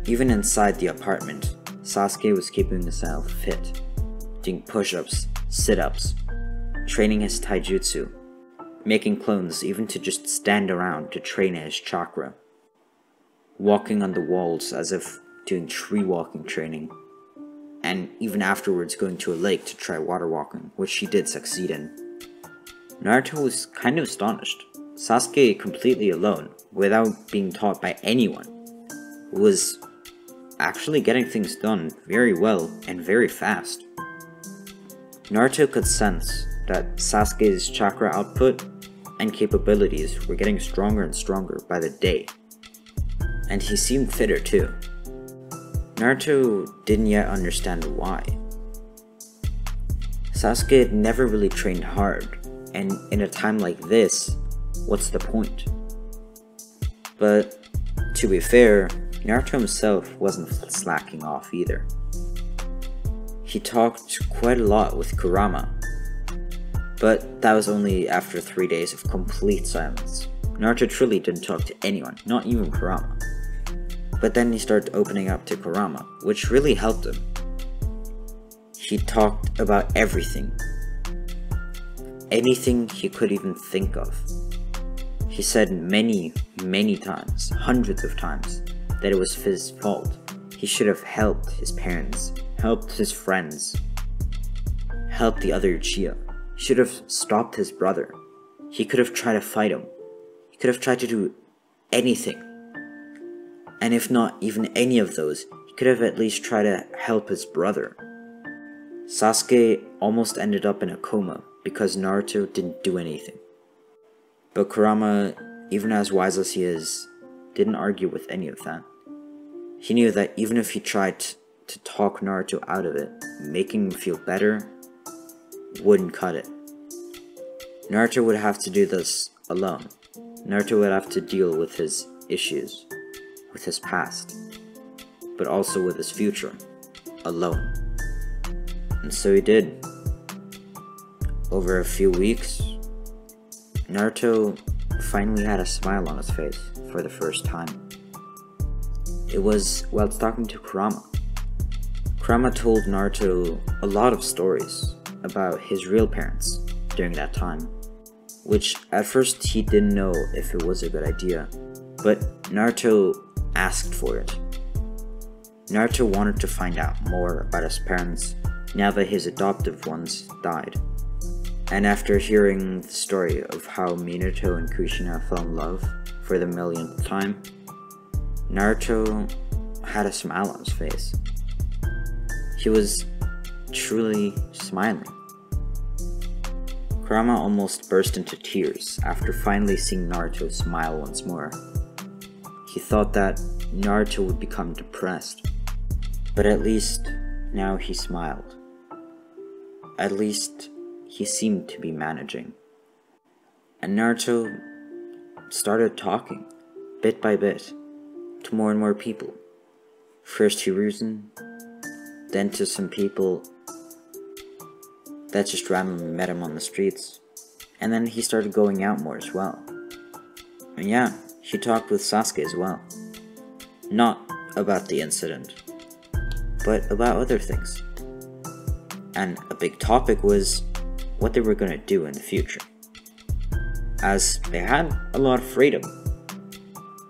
Even inside the apartment, Sasuke was keeping himself fit, doing push-ups, sit-ups, training his taijutsu, making clones even to just stand around to train his chakra, walking on the walls as if doing tree walking training, and even afterwards going to a lake to try water walking, which he did succeed in. Naruto was kind of astonished. Sasuke completely alone, without being taught by anyone, was actually getting things done very well and very fast. Naruto could sense that Sasuke's chakra output and capabilities were getting stronger and stronger by the day, and he seemed fitter too. Naruto didn't yet understand why. Sasuke had never really trained hard, and in a time like this, what's the point? But to be fair, Naruto himself wasn't slacking off either. He talked quite a lot with Kurama, but that was only after 3 days of complete silence. Naruto truly didn't talk to anyone, not even Kurama. But then he started opening up to Kurama, which really helped him. He talked about everything. Anything he could even think of. He said many times, hundreds of times, that it was his fault. He should have helped his parents, helped his friends, helped the other Uchiha. He should have stopped his brother. He could have tried to fight him. He could have tried to do anything. And if not even any of those, he could have at least tried to help his brother. Sasuke almost ended up in a coma because Naruto didn't do anything. But Kurama, even as wise as he is, didn't argue with any of that. He knew that even if he tried to talk Naruto out of it, making him feel better wouldn't cut it. Naruto would have to do this alone. Naruto would have to deal with his issues, with his past, but also with his future, alone. And so he did. Over a few weeks, Naruto finally had a smile on his face for the first time. It was while talking to Kurama. Kurama told Naruto a lot of stories about his real parents during that time, which at first he didn't know if it was a good idea, but Naruto asked for it. Naruto wanted to find out more about his parents now that his adoptive ones died. And after hearing the story of how Minato and Kushina fell in love for the millionth time, Naruto had a smile on his face. He was truly smiling. Kurama almost burst into tears after finally seeing Naruto smile once more. He thought that Naruto would become depressed, but at least now he smiled. At least he seemed to be managing. And Naruto started talking, bit by bit, to more and more people. First to Hiruzen, then to some people that just randomly met him on the streets, and then he started going out more as well. And yeah, he talked with Sasuke as well. Not about the incident, but about other things. And a big topic was what they were going to do in the future, as they had a lot of freedom.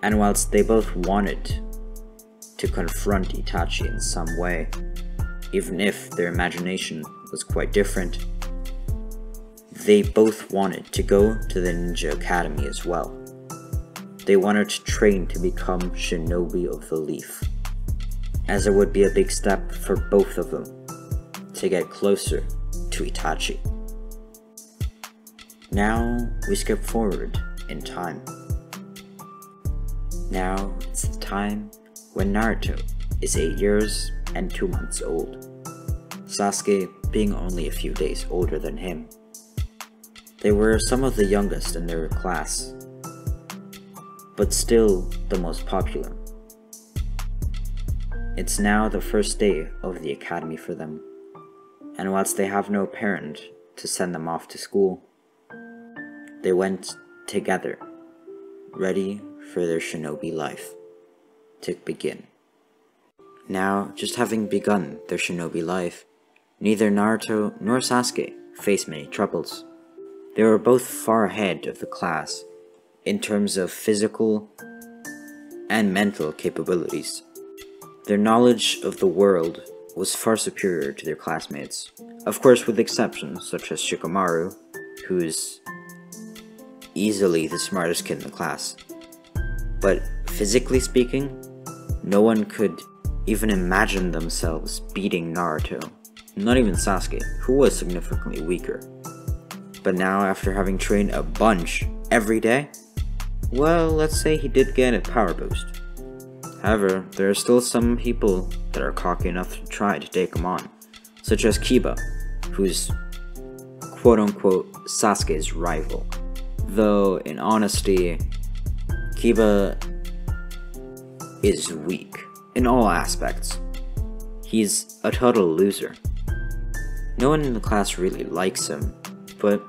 And whilst they both wanted to confront Itachi in some way, even if their imagination was quite different, they both wanted to go to the Ninja Academy as well. They wanted to train to become Shinobi of the Leaf, as it would be a big step for both of them to get closer to Itachi. Now we skip forward in time. Now it's the time when Naruto is 8 years and 2 months old, Sasuke being only a few days older than him. They were some of the youngest in their class, but still the most popular. It's now the first day of the academy for them, and whilst they have no parent to send them off to school, they went together, ready for their shinobi life to begin. Now, just having begun their shinobi life, neither Naruto nor Sasuke faced many troubles. They were both far ahead of the class in terms of physical and mental capabilities. Their knowledge of the world was far superior to their classmates, of course with exceptions such as Shikamaru, who's easily the smartest kid in the class. But physically speaking, no one could even imagine themselves beating Naruto, not even Sasuke, who was significantly weaker. But now, after having trained a bunch every day, well, let's say he did get a power boost. However, there are still some people that are cocky enough to try to take him on, such as Kiba, who's quote-unquote Sasuke's rival. Though, in honesty, Kiba is weak in all aspects. He's a total loser. No one in the class really likes him, but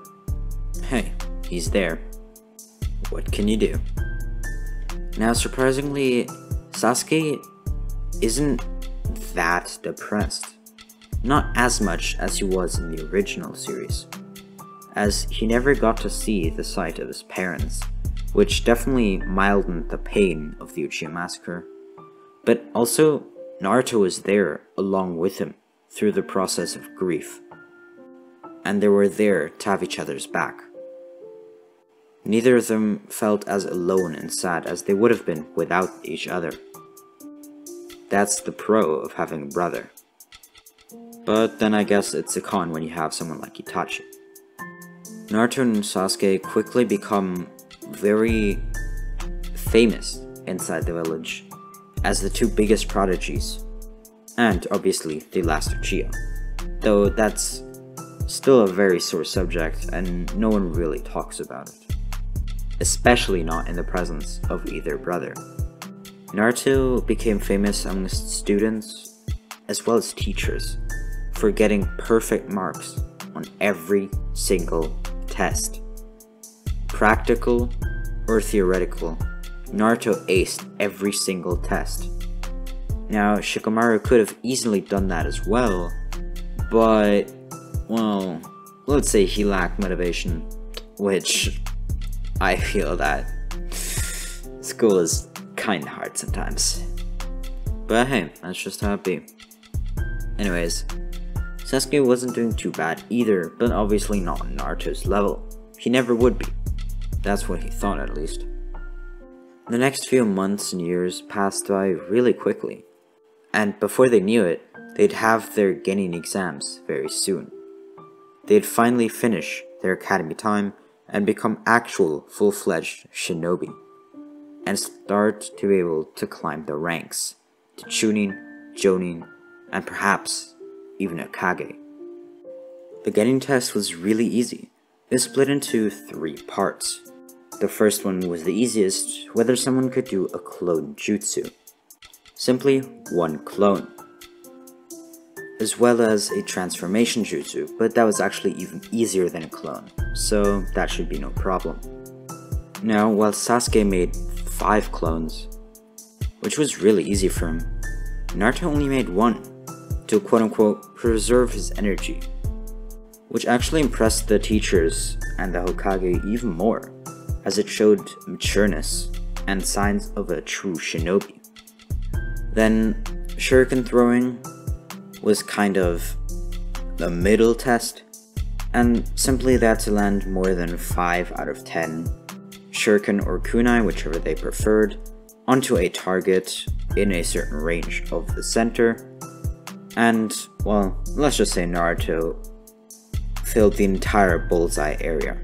hey, he's there. What can you do? Now, surprisingly, Sasuke isn't that depressed. Not as much as he was in the original series, as he never got to see the sight of his parents, which definitely milded the pain of the Uchiha massacre. But also, Naruto was there along with him through the process of grief, and they were there to have each other's back. Neither of them felt as alone and sad as they would have been without each other. That's the pro of having a brother. But then I guess it's a con when you have someone like Itachi. Naruto and Sasuke quickly become very famous inside the village as the two biggest prodigies, and obviously the last Uchiha, though that's still a very sore subject and no one really talks about it, especially not in the presence of either brother. Naruto became famous amongst students as well as teachers for getting perfect marks on every single test. Practical or theoretical, Naruto aced every single test. Now, Shikamaru could have easily done that as well, but, well, let's say he lacked motivation, which I feel that school is kinda hard sometimes. But hey, that's just how it be. Anyways, Sasuke wasn't doing too bad either, but obviously not on Naruto's level. He never would be. That's what he thought, at least. The next few months and years passed by really quickly, and before they knew it, they'd have their Genin exams very soon. They'd finally finish their academy time and become actual full-fledged shinobi, and start to be able to climb the ranks to Chunin, Jonin, and perhaps even a Kage. The Genin test was really easy. It split into 3 parts. The first one was the easiest, whether someone could do a clone jutsu. Simply 1 clone. As well as a transformation jutsu, but that was actually even easier than a clone, so that should be no problem. Now, while Sasuke made 5 clones, which was really easy for him, Naruto only made 1, to quote-unquote preserve his energy. which actually impressed the teachers and the Hokage even more, as it showed matureness and signs of a true shinobi. Then, shuriken throwing was kind of the middle test, and simply they had to land more than 5 out of 10 shuriken or kunai, whichever they preferred, onto a target in a certain range of the center. And, well, let's just say Naruto filled the entire bullseye area.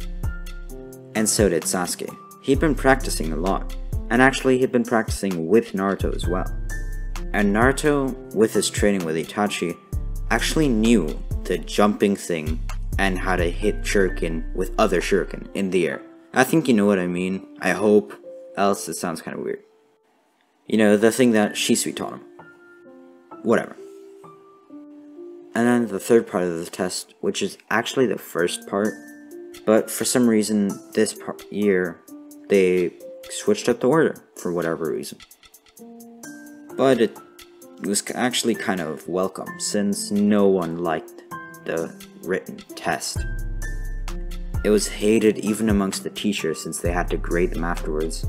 And so did Sasuke. He'd been practicing a lot, and actually he'd been practicing with Naruto as well. And Naruto, with his training with Itachi, actually knew the jumping thing and how to hit shuriken with other shuriken in the air. I think you know what I mean. I hope, else it sounds kind of weird. You know, the thing that Shisui taught him. Whatever. And then the third part of the test, which is actually the first part, but for some reason this year they switched up the order for whatever reason. But it was actually kind of welcome, since no one liked the written test. It was hated even amongst the teachers, since they had to grade them afterwards.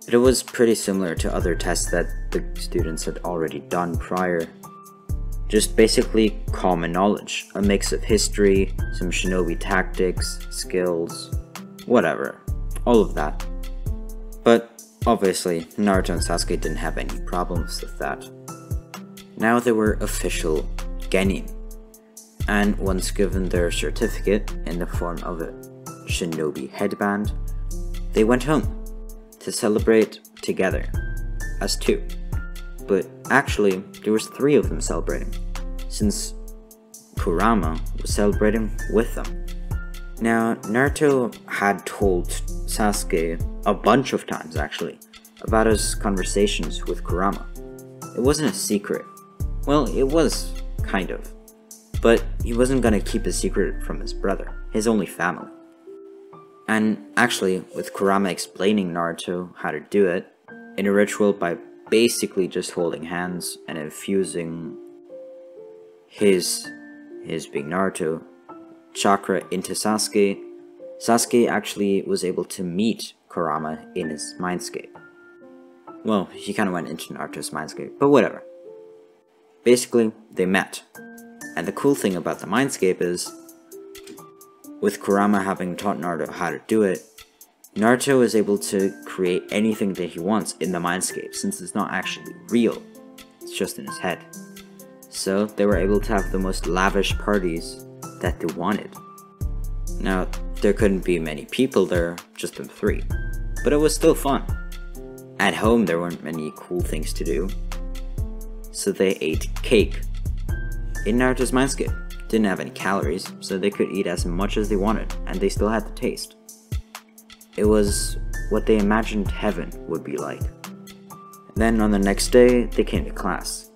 It was pretty similar to other tests that the students had already done prior. Just basically common knowledge, a mix of history, some shinobi tactics, skills, whatever, all of that. But obviously, Naruto and Sasuke didn't have any problems with that. Now they were official genin, and once given their certificate in the form of a shinobi headband, they went home to celebrate together as two. But actually, there was 3 of them celebrating, since Kurama was celebrating with them. Now, Naruto had told Sasuke a bunch of times actually about his conversations with Kurama. It wasn't a secret. Well, it was, kind of. But he wasn't gonna keep a secret from his brother, his only family. And actually, with Kurama explaining Naruto how to do it, in a ritual by basically just holding hands and infusing his being Naruto, chakra into Sasuke, Sasuke actually was able to meet Kurama in his mindscape. Well, he kind of went into Naruto's mindscape, but whatever. Basically, they met. And the cool thing about the mindscape is, with Kurama having taught Naruto how to do it, Naruto is able to create anything that he wants in the mindscape, since it's not actually real, it's just in his head. So they were able to have the most lavish parties that they wanted. Now, there couldn't be many people there, just them 3, but it was still fun. At home there weren't many cool things to do, so they ate cake. In Naruto's mindscape, didn't have any calories, so they could eat as much as they wanted, and they still had the taste. It was what they imagined heaven would be like. Then on the next day, they came to class.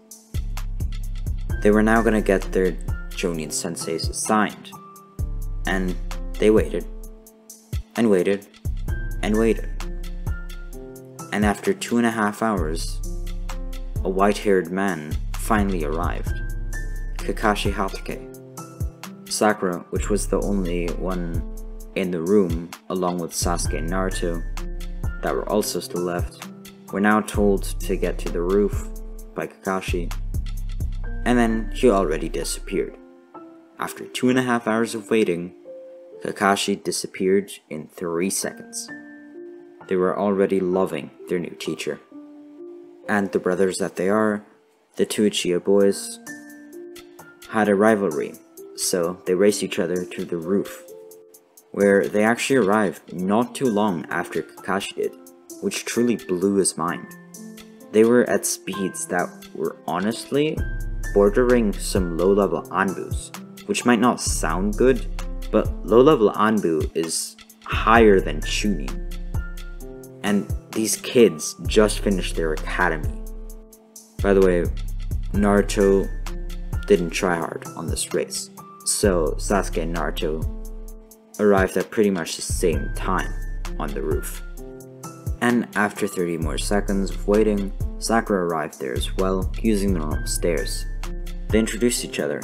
They were now gonna get their Jonin senseis assigned, and they waited, and waited, and waited. And after 2.5 hours, a white-haired man finally arrived, Kakashi Hatake. Sakura, which was the only one in the room, along with Sasuke and Naruto, that were also still left, were now told to get to the roof by Kakashi, and then he already disappeared. After 2.5 hours of waiting, Kakashi disappeared in 3 seconds. They were already loving their new teacher. And the brothers that they are, the 2 Uchiha boys, had a rivalry, so they raced each other to the roof, where they actually arrived not too long after Kakashi did, which truly blew his mind. They were at speeds that were honestly bordering some low-level Anbus, which might not sound good, but low-level Anbu is higher than Chunin. And these kids just finished their academy. By the way, Naruto didn't try hard on this race, so Sasuke and Naruto arrived at pretty much the same time on the roof. And after 30 more seconds of waiting, Sakura arrived there as well, using the normal stairs. They introduced each other.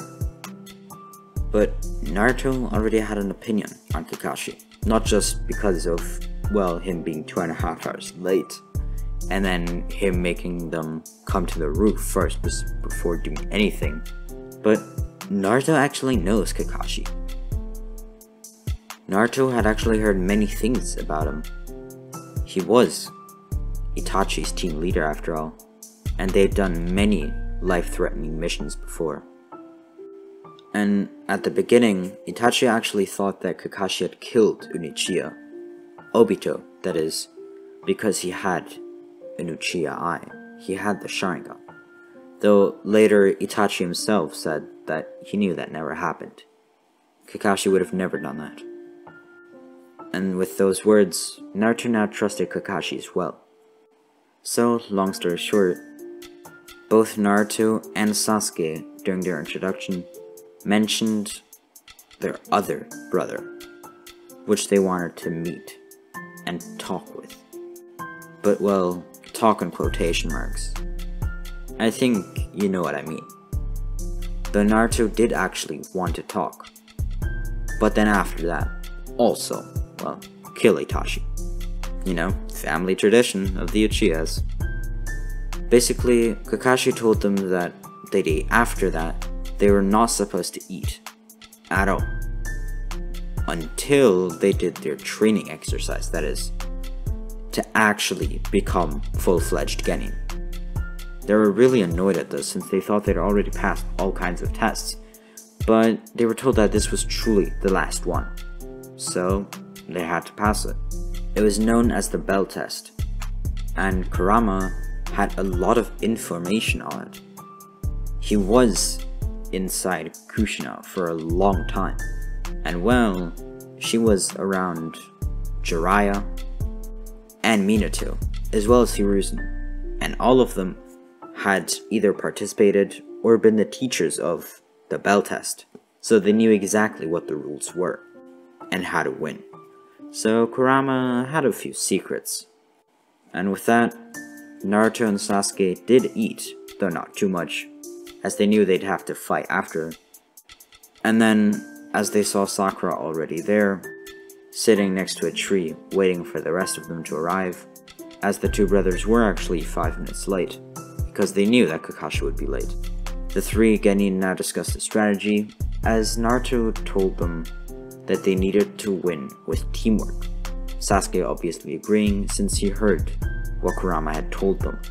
But Naruto already had an opinion on Kakashi, not just because of, well, him being 2.5 hours late, and then him making them come to the roof first before doing anything, but Naruto actually knows Kakashi. Naruto had actually heard many things about him. He was Itachi's team leader after all, and they'd done many life-threatening missions before. And at the beginning, Itachi actually thought that Kakashi had killed an Uchiha, Obito, that is, because he had an Uchiha eye. He had the Sharingan. Though later Itachi himself said that he knew that never happened. Kakashi would have never done that. And with those words, Naruto now trusted Kakashi as well. So, long story short, both Naruto and Sasuke, during their introduction, mentioned their other brother, which they wanted to meet and talk with. But, well, talk in quotation marks. I think you know what I mean. Though Naruto did actually want to talk. But then after that, also, well, kill Itachi. You know, family tradition of the Uchihas. Basically, Kakashi told them that the day after that, they were not supposed to eat at all. Until they did their training exercise, that is, to actually become full-fledged genin. They were really annoyed at this since they thought they'd already passed all kinds of tests, but they were told that this was truly the last one, so they had to pass it. It was known as the Bell Test, and Kurama had a lot of information on it. He was inside Kushina for a long time, and well, she was around Jiraiya and Minato, as well as Hiruzen, and all of them had either participated or been the teachers of the Bell Test, so they knew exactly what the rules were, and how to win. So Kurama had a few secrets, and with that, Naruto and Sasuke did eat, though not too much, as they knew they'd have to fight after. And then, as they saw Sakura already there, sitting next to a tree, waiting for the rest of them to arrive, as the two brothers were actually 5 minutes late, because they knew that Kakashi would be late. The three genin now discussed a strategy, as Naruto told them that they needed to win with teamwork, Sasuke obviously agreeing since he heard what Kurama had told them,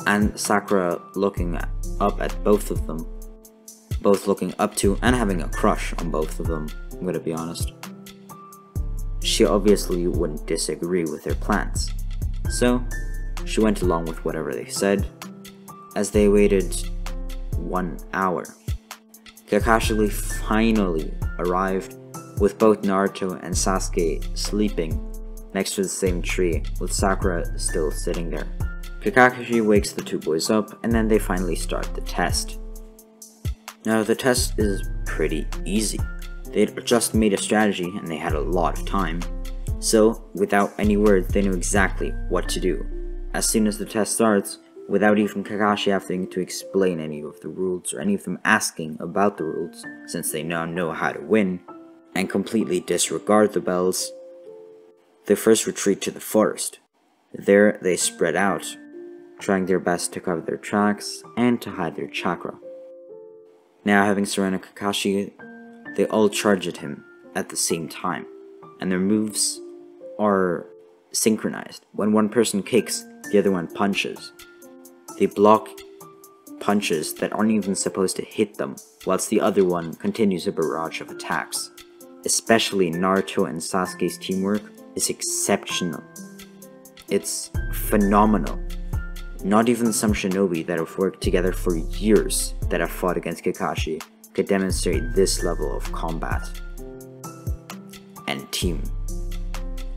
and Sakura looking up at both of them, both looking up to and having a crush on both of them, I'm gonna be honest. She obviously wouldn't disagree with their plans, so she went along with whatever they said. As they waited 1 hour, Kakashi finally arrived, with both Naruto and Sasuke sleeping next to the same tree, with Sakura still sitting there. Kakashi wakes the two boys up, and then they finally start the test. Now the test is pretty easy. They'd just made a strategy and they had a lot of time, so without any words they knew exactly what to do. As soon as the test starts, without even Kakashi having to explain any of the rules or any of them asking about the rules, since they now know how to win, and completely disregard the bells, they first retreat to the forest. There they spread out, trying their best to cover their tracks and to hide their chakra. Now having surrounded Kakashi, they all charge at him at the same time, and their moves are synchronized. When one person kicks, the other one punches. They block punches that aren't even supposed to hit them, whilst the other one continues a barrage of attacks. Especially Naruto and Sasuke's teamwork is exceptional. It's phenomenal. Not even some shinobi that have worked together for years that have fought against Kakashi could demonstrate this level of combat and team.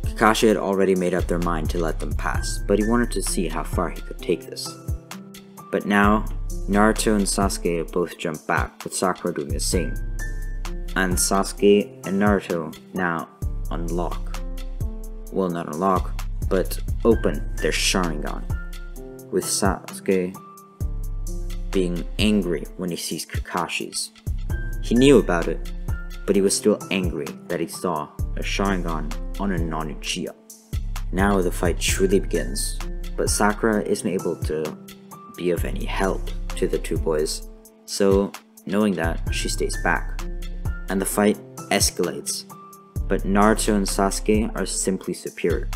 Kakashi had already made up their mind to let them pass, but he wanted to see how far he could take this. But now, Naruto and Sasuke both jump back, with Sakura doing the same. And Sasuke and Naruto now unlock. Well, not unlock, but open their Sharingan, with Sasuke being angry when he sees Kakashi's. He knew about it, but he was still angry that he saw a Sharingan on a non-Uchiha. Now the fight truly begins, but Sakura isn't able to be of any help to the two boys, so knowing that, she stays back, and the fight escalates, but Naruto and Sasuke are simply superior.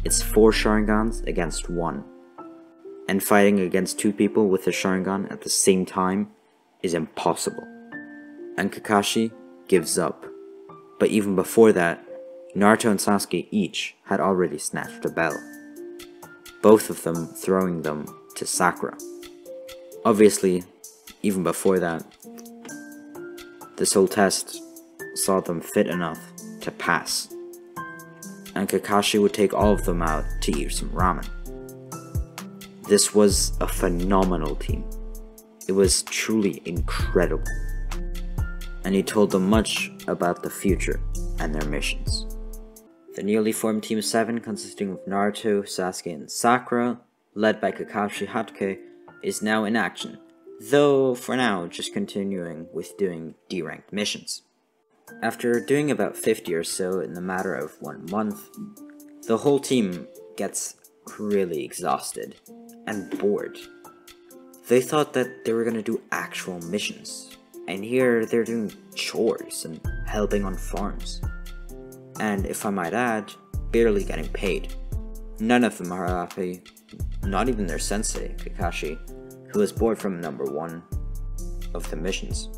It's 4 Sharingans against 1, and fighting against 2 people with a Sharingan at the same time is impossible, and Kakashi gives up. But even before that, Naruto and Sasuke each had already snatched a bell, both of them throwing them to Sakura. Obviously, even before that, this whole test saw them fit enough to pass, and Kakashi would take all of them out to eat some ramen. This was a phenomenal team. It was truly incredible, and he told them much about the future and their missions. The newly formed Team 7, consisting of Naruto, Sasuke, and Sakura, led by Kakashi Hatake, is now in action, though for now just continuing with doing D-ranked missions. After doing about 50 or so in the matter of 1 month, the whole team gets really exhausted and bored. They thought that they were going to do actual missions, and here they're doing chores and helping on farms. And if I might add, barely getting paid. None of them are happy, not even their sensei, Kakashi, who was bored from number 1 of the missions.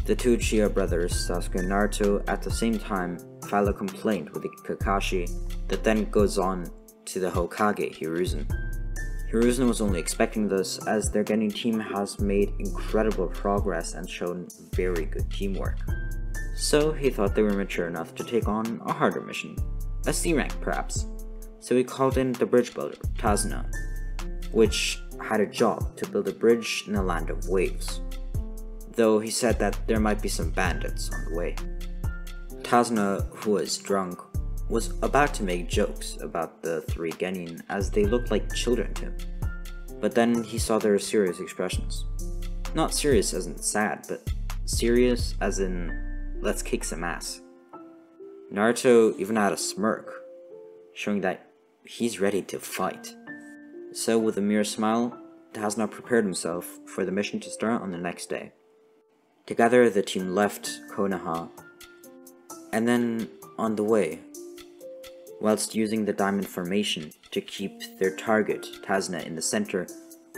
The 2 Uchiha brothers, Sasuke and Naruto, at the same time file a complaint with Kakashi that then goes on to the Hokage, Hiruzen. Hiruzen was only expecting this, as their Genin team has made incredible progress and shown very good teamwork. So he thought they were mature enough to take on a harder mission, a C rank perhaps. So he called in the bridge builder, Tazuna, which had a job to build a bridge in a land of waves, though he said that there might be some bandits on the way. Tazuna, who was drunk, was about to make jokes about the 3 Genin as they looked like children to him, but then he saw their serious expressions. Not serious as in sad, but serious as in let's kick some ass. Naruto even had a smirk, showing that he's ready to fight. So with a mere smile, Tazuna prepared himself for the mission to start on the next day. Together the team left Konoha, and then on the way, whilst using the diamond formation to keep their target, Tazuna, in the center,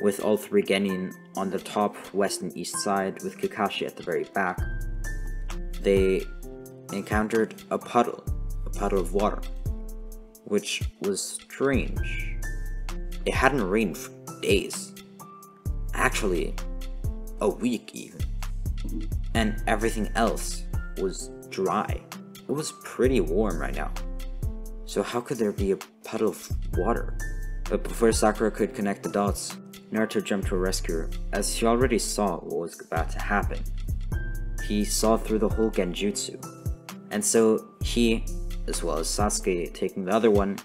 with all 3 Genin on the top, west and east side, with Kakashi at the very back, they encountered a puddle of water, which was strange. It hadn't rained for days, actually a week even, and everything else was dry. It was pretty warm right now, so how could there be a puddle of water? But before Sakura could connect the dots, Naruto jumped to her rescue, as he already saw what was about to happen. He saw through the whole genjutsu, and so he, as well as Sasuke taking the other one,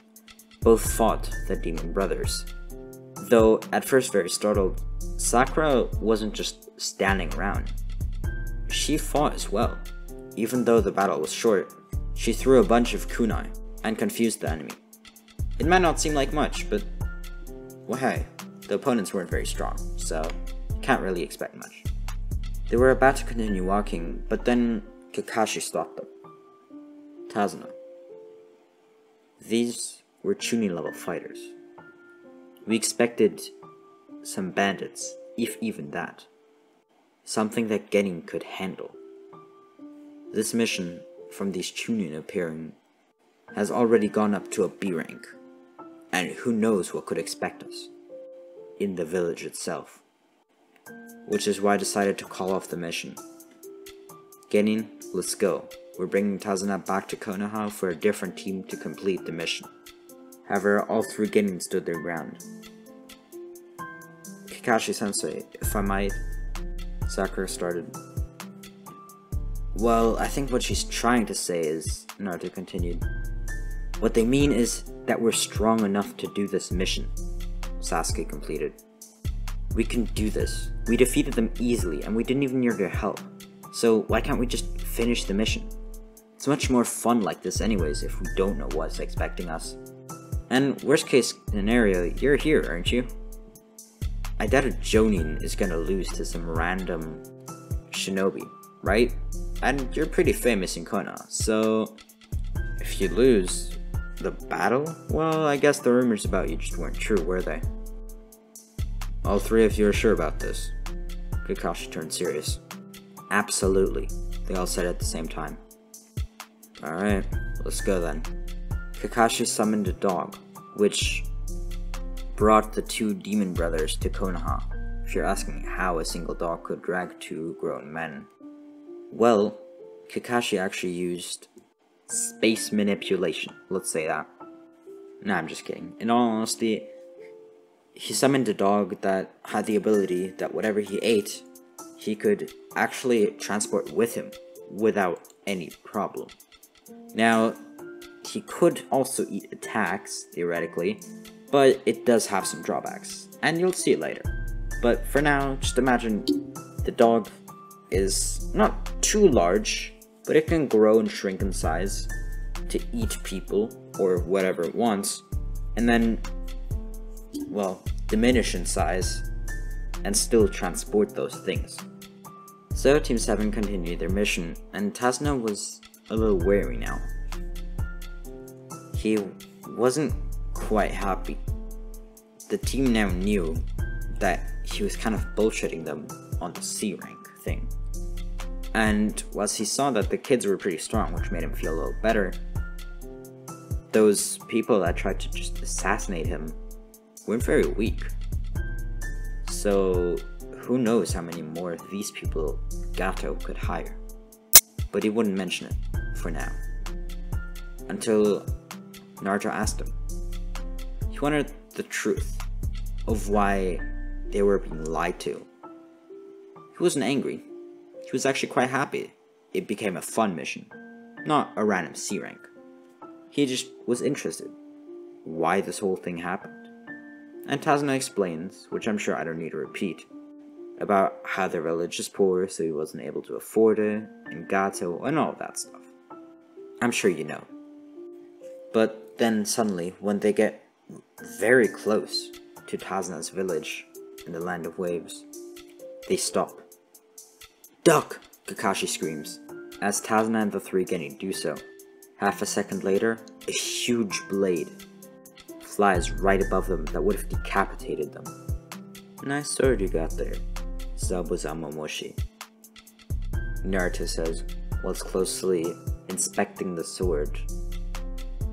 both fought the demon brothers. Though at first very startled, Sakura wasn't just standing around. She fought as well. Even though the battle was short, she threw a bunch of kunai and confused the enemy. It might not seem like much, but well, hey, the opponents weren't very strong, so can't really expect much. They were about to continue walking, but then Kakashi stopped them. Tazuna. These were Chunin level fighters. We expected some bandits, if even that. Something that Genin could handle. This mission, from these Chunin appearing, has already gone up to a B rank, and who knows what could expect us in the village itself. Which is why I decided to call off the mission. Genin, let's go. We're bringing Tazuna back to Konoha for a different team to complete the mission. However, all 3 Genin stood their ground. Kakashi-sensei, if I might, Sakura started. Well, I think what she's trying to say is, Naruto continued, what they mean is that we're strong enough to do this mission, Sasuke completed. We can do this. We defeated them easily, and we didn't even need their help. So why can't we just finish the mission. It's much more fun like this anyways if we don't know what's expecting us. And worst case scenario, you're here, aren't you? I doubt a Jonin is gonna lose to some random shinobi, right? And you're pretty famous in Konoha, so if you lose the battle, well, I guess the rumors about you just weren't true, were they? All three of you are sure about this? Kakashi turned serious. Absolutely, they all said at the same time. Alright, let's go then. Kakashi summoned a dog, which brought the two demon brothers to Konoha. If you're asking how a single dog could drag two grown men, well, Kakashi actually used space manipulation, let's say that. Nah, I'm just kidding. In all honesty, he summoned a dog that had the ability that whatever he ate, he could actually transport with him without any problem. Now, he could also eat attacks, theoretically, but it does have some drawbacks, and you'll see it later. But for now, just imagine the dog is not too large, but it can grow and shrink in size to eat people, or whatever it wants, and then, well, diminish in size, and still transport those things. So Team 7 continued their mission, and Tazuna was a little wary now. He wasn't quite happy. The team now knew that he was kind of bullshitting them on the C rank thing. And once he saw that the kids were pretty strong, which made him feel a little better, those people that tried to just assassinate him weren't very weak. So who knows how many more of these people Gato could hire. But he wouldn't mention it for now. Until Naruto asked him. He wanted the truth of why they were being lied to. He wasn't angry. He was actually quite happy it became a fun mission, not a random C rank. He just was interested why this whole thing happened. And Tazuna explains, which I'm sure I don't need to repeat, about how the village is poor, so he wasn't able to afford it, and Gato, and all of that stuff. I'm sure you know. But then suddenly, when they get very close to Tazuna's village in the Land of Waves, they stop. Duck! Kakashi screams, as Tazuna and the three Genin do so. Half a second later, a huge blade flies right above them that would have decapitated them. Nice sword you got there, Zabuza Momoshi. Naruto says, whilst closely inspecting the sword,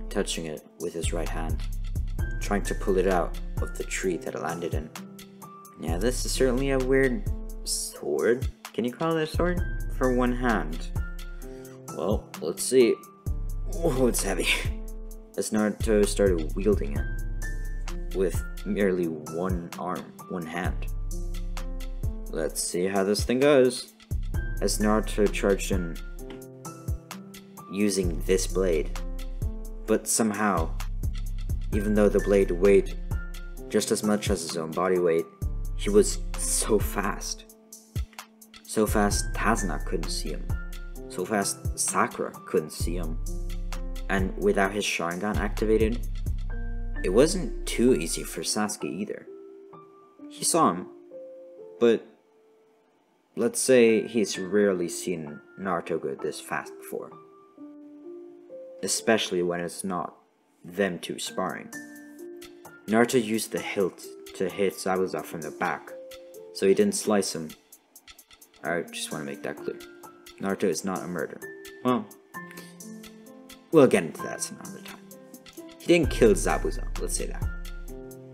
touching it with his right hand, trying to pull it out of the tree that it landed in. Yeah, this is certainly a weird sword. Can you call it a sword? For one hand. Well, let's see. Oh, it's heavy. As Naruto started wielding it with merely one arm, one hand. Let's see how this thing goes. As Naruto charged in using this blade. But somehow, even though the blade weighed just as much as his own body weight, he was so fast. So fast Tazuna couldn't see him. So fast Sakura couldn't see him. And without his Sharingan activated, it wasn't too easy for Sasuke either. He saw him, but let's say he's rarely seen Naruto go this fast before. Especially when it's not them two sparring. Naruto used the hilt to hit Zabuza from the back, so he didn't slice him. I just want to make that clear. Naruto is not a murderer. Well, we'll get into that some other time. He didn't kill Zabuza, let's say that.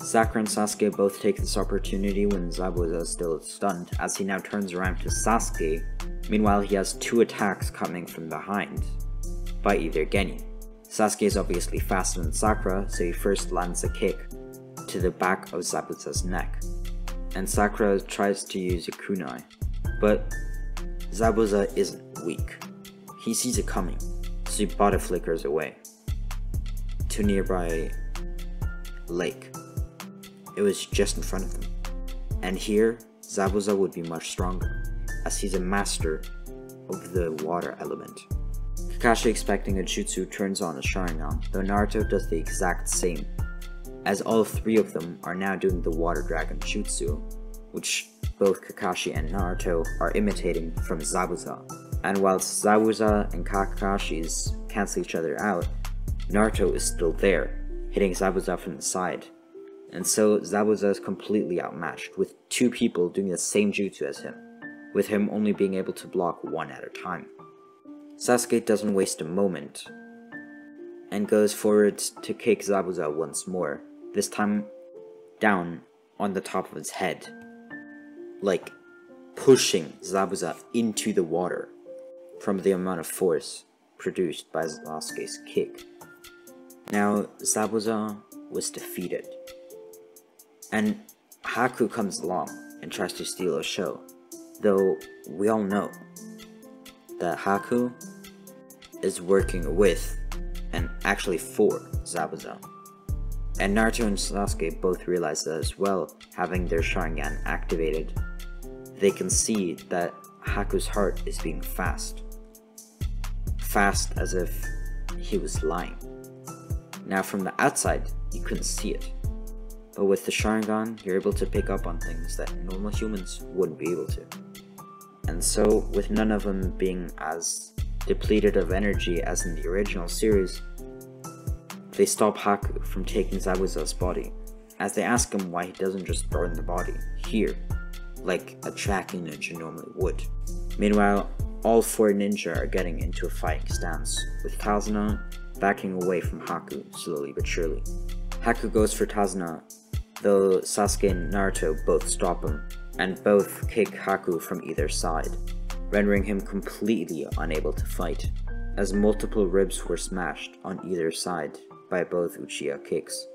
Sakura and Sasuke both take this opportunity when Zabuza is still stunned, as he now turns around to Sasuke. Meanwhile, he has two attacks coming from behind by either Genin. Sasuke is obviously faster than Sakura, so he first lands a kick to the back of Zabuza's neck, and Sakura tries to use a kunai, but Zabuza isn't weak. He sees it coming, so he body flickers away to a nearby lake. It was just in front of them, and here Zabuza would be much stronger, as he's a master of the water element. Kakashi, expecting a jutsu, turns on a Sharingan, though Naruto does the exact same, as all three of them are now doing the water dragon jutsu, which both Kakashi and Naruto are imitating from Zabuza. And whilst Zabuza and Kakashi's cancel each other out, Naruto is still there, hitting Zabuza from the side. And so Zabuza is completely outmatched, with two people doing the same jutsu as him, with him only being able to block one at a time. Sasuke doesn't waste a moment, and goes forward to kick Zabuza once more, this time down on the top of his head, like pushing Zabuza into the water from the amount of force produced by Sasuke's kick. Now, Zabuza was defeated, and Haku comes along and tries to steal a show, though we all know that Haku is working with and actually for Zabuza. And Naruto and Sasuke both realize that as well, having their Sharingan activated. They can see that Haku's heart is being fast as if he was lying. Now from the outside, you couldn't see it, but with the Sharingan, you're able to pick up on things that normal humans wouldn't be able to. And so, with none of them being as depleted of energy as in the original series, they stop Haku from taking Zabuza's body, as they ask him why he doesn't just burn the body here, like a tracking ninja normally would. Meanwhile, all four ninja are getting into a fighting stance, with Tazuna backing away from Haku slowly but surely. Haku goes for Tazuna, though Sasuke and Naruto both stop him, and both kick Haku from either side, rendering him completely unable to fight, as multiple ribs were smashed on either side by both Uchiha kicks.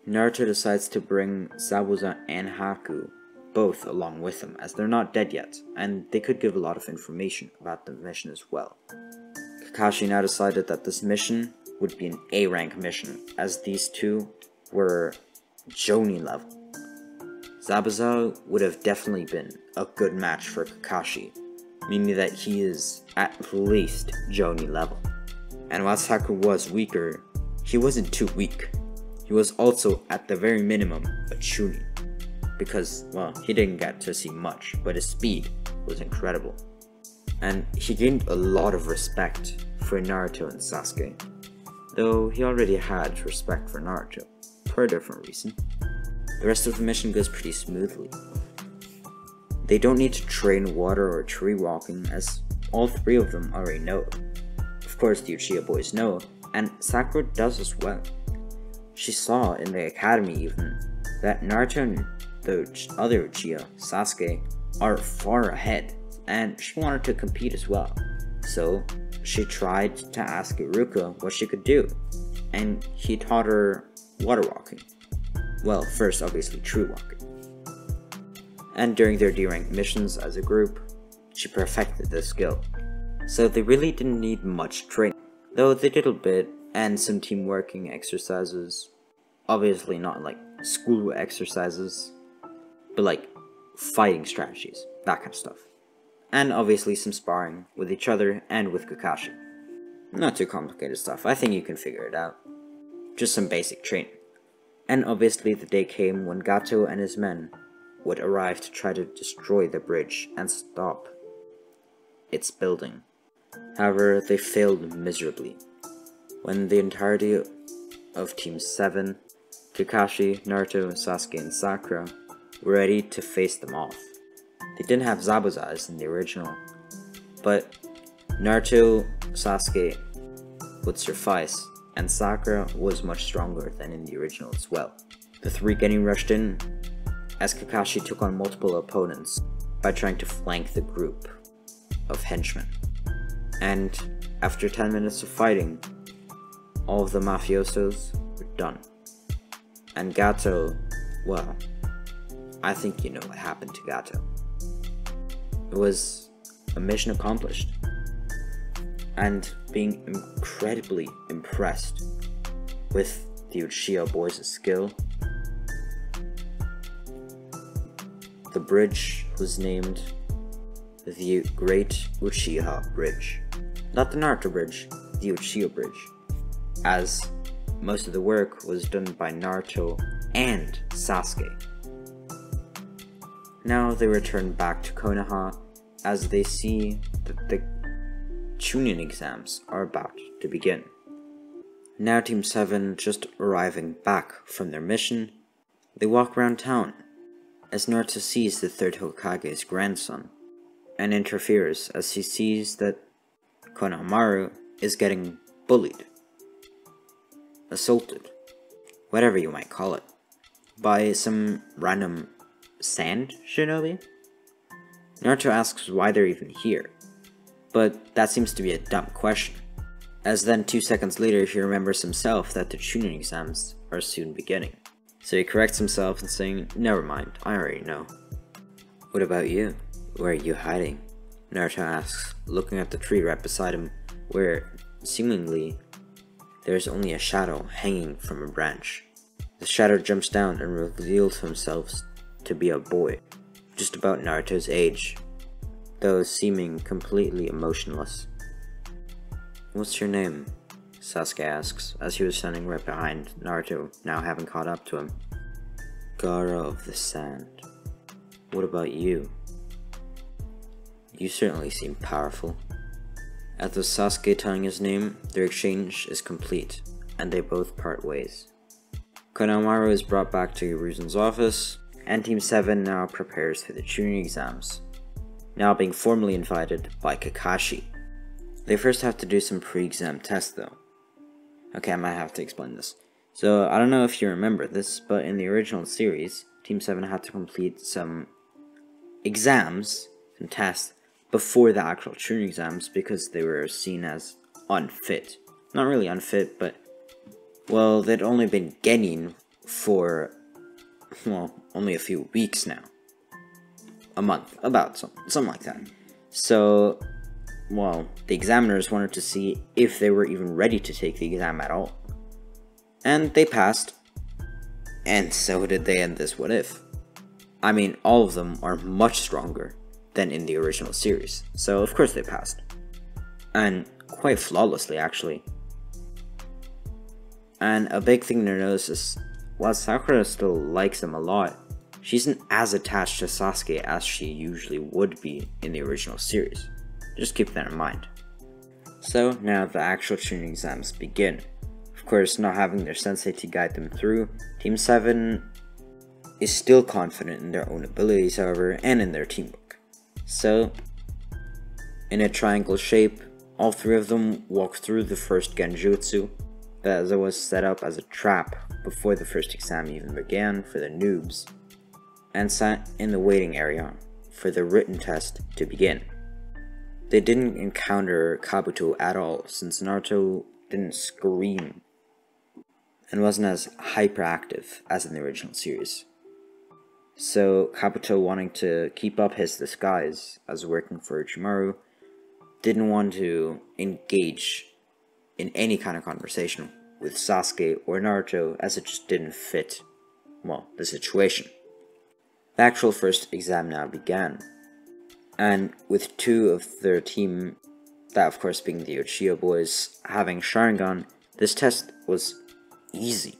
Naruto decides to bring Zabuza and Haku both along with him, as they're not dead yet, and they could give a lot of information about the mission as well. Kakashi now decided that this mission would be an A-rank mission, as these two were Jonin level. Zabuza would have definitely been a good match for Kakashi, meaning that he is at least Jonin level. And while Sakura was weaker, he wasn't too weak. He was also at the very minimum a Chunin, because, well, he didn't get to see much, but his speed was incredible. And he gained a lot of respect for Naruto and Sasuke, though he already had respect for Naruto, for a different reason. The rest of the mission goes pretty smoothly. They don't need to train water or tree walking, as all three of them already know. Of course the Uchiha boys know, and Sakura does as well. She saw in the academy even, that Naruto and the other Uchiha, Sasuke, are far ahead, and she wanted to compete as well. So she tried to ask Iruka what she could do, and he taught her water walking. Well, first obviously tree walking. And during their D-rank missions as a group, she perfected the skill. So they really didn't need much training, though they did a bit, and some team working exercises. Obviously not like school exercises, but like fighting strategies, that kind of stuff. And obviously some sparring with each other and with Kakashi. Not too complicated stuff, I think you can figure it out. Just some basic training. And obviously the day came when Gato and his men would arrive to try to destroy the bridge and stop its building. However, they failed miserably, when the entirety of Team 7, Kakashi, Naruto, Sasuke, and Sakura were ready to face them off. They didn't have Zabuza as in the original, but Naruto, Sasuke would suffice, and Sakura was much stronger than in the original as well. The three getting rushed in, as Kakashi took on multiple opponents by trying to flank the group of henchmen. And after 10 minutes of fighting, all of the mafiosos were done. And Gato, well, I think you know what happened to Gato. It was a mission accomplished. And being incredibly impressed with the Uchiha boys' skill, the bridge was named the Great Uchiha Bridge. Not the Naruto Bridge, the Uchiha Bridge, as most of the work was done by Naruto and Sasuke. Now they return back to Konoha as they see that the Chunin exams are about to begin. Now Team 7 just arriving back from their mission, they walk around town as Naruto sees the third Hokage's grandson and interferes as he sees that Konohamaru is getting bullied, assaulted, whatever you might call it, by some random sand shinobi. Naruto asks why they're even here, but that seems to be a dumb question, as then 2 seconds later he remembers himself that the Chunin exams are soon beginning. So he corrects himself and saying, "Never mind, I already know." "What about you? Where are you hiding?" Naruto asks, looking at the tree right beside him, where, seemingly, there's only a shadow hanging from a branch. The shadow jumps down and reveals himself to be a boy, just about Naruto's age, though seeming completely emotionless. "What's your name?" Sasuke asks, as he was standing right behind Naruto, now having caught up to him. "Gaara of the Sand. What about you?" "You certainly seem powerful." After Sasuke telling his name, their exchange is complete, and they both part ways. Konohamaru is brought back to Hiruzen's office, and Team 7 now prepares for the Chunin exams, now being formally invited by Kakashi. They first have to do some pre-exam tests though. Okay, I might have to explain this. So, I don't know if you remember this, but in the original series, Team 7 had to complete some exams, some tests, before the actual Chunin exams because they were seen as unfit. Not really unfit, but, well, they'd only been genin for, well, only a few weeks now. A month, about something like that. So, well, the examiners wanted to see if they were even ready to take the exam at all. And they passed. And so did they in this What If. I mean, all of them are much stronger than in the original series, so of course they passed. And quite flawlessly, actually. And a big thing to notice is, while Sakura still likes him a lot, she isn't as attached to Sasuke as she usually would be in the original series. Just keep that in mind. So now the actual Chunin exams begin. Of course, not having their sensei to guide them through, Team 7 is still confident in their own abilities, however, and in their teamwork. So, in a triangle shape, all three of them walk through the first genjutsu that was set up as a trap before the first exam even began for the noobs, and sat in the waiting area for the written test to begin. They didn't encounter Kabuto at all, since Naruto didn't scream and wasn't as hyperactive as in the original series. So Kabuto, wanting to keep up his disguise as working for Orochimaru, didn't want to engage in any kind of conversation with Sasuke or Naruto, as it just didn't fit, well, the situation. The actual first exam now began, and with two of their team, that of course being the Uchiha boys, having Sharingan, this test was easy.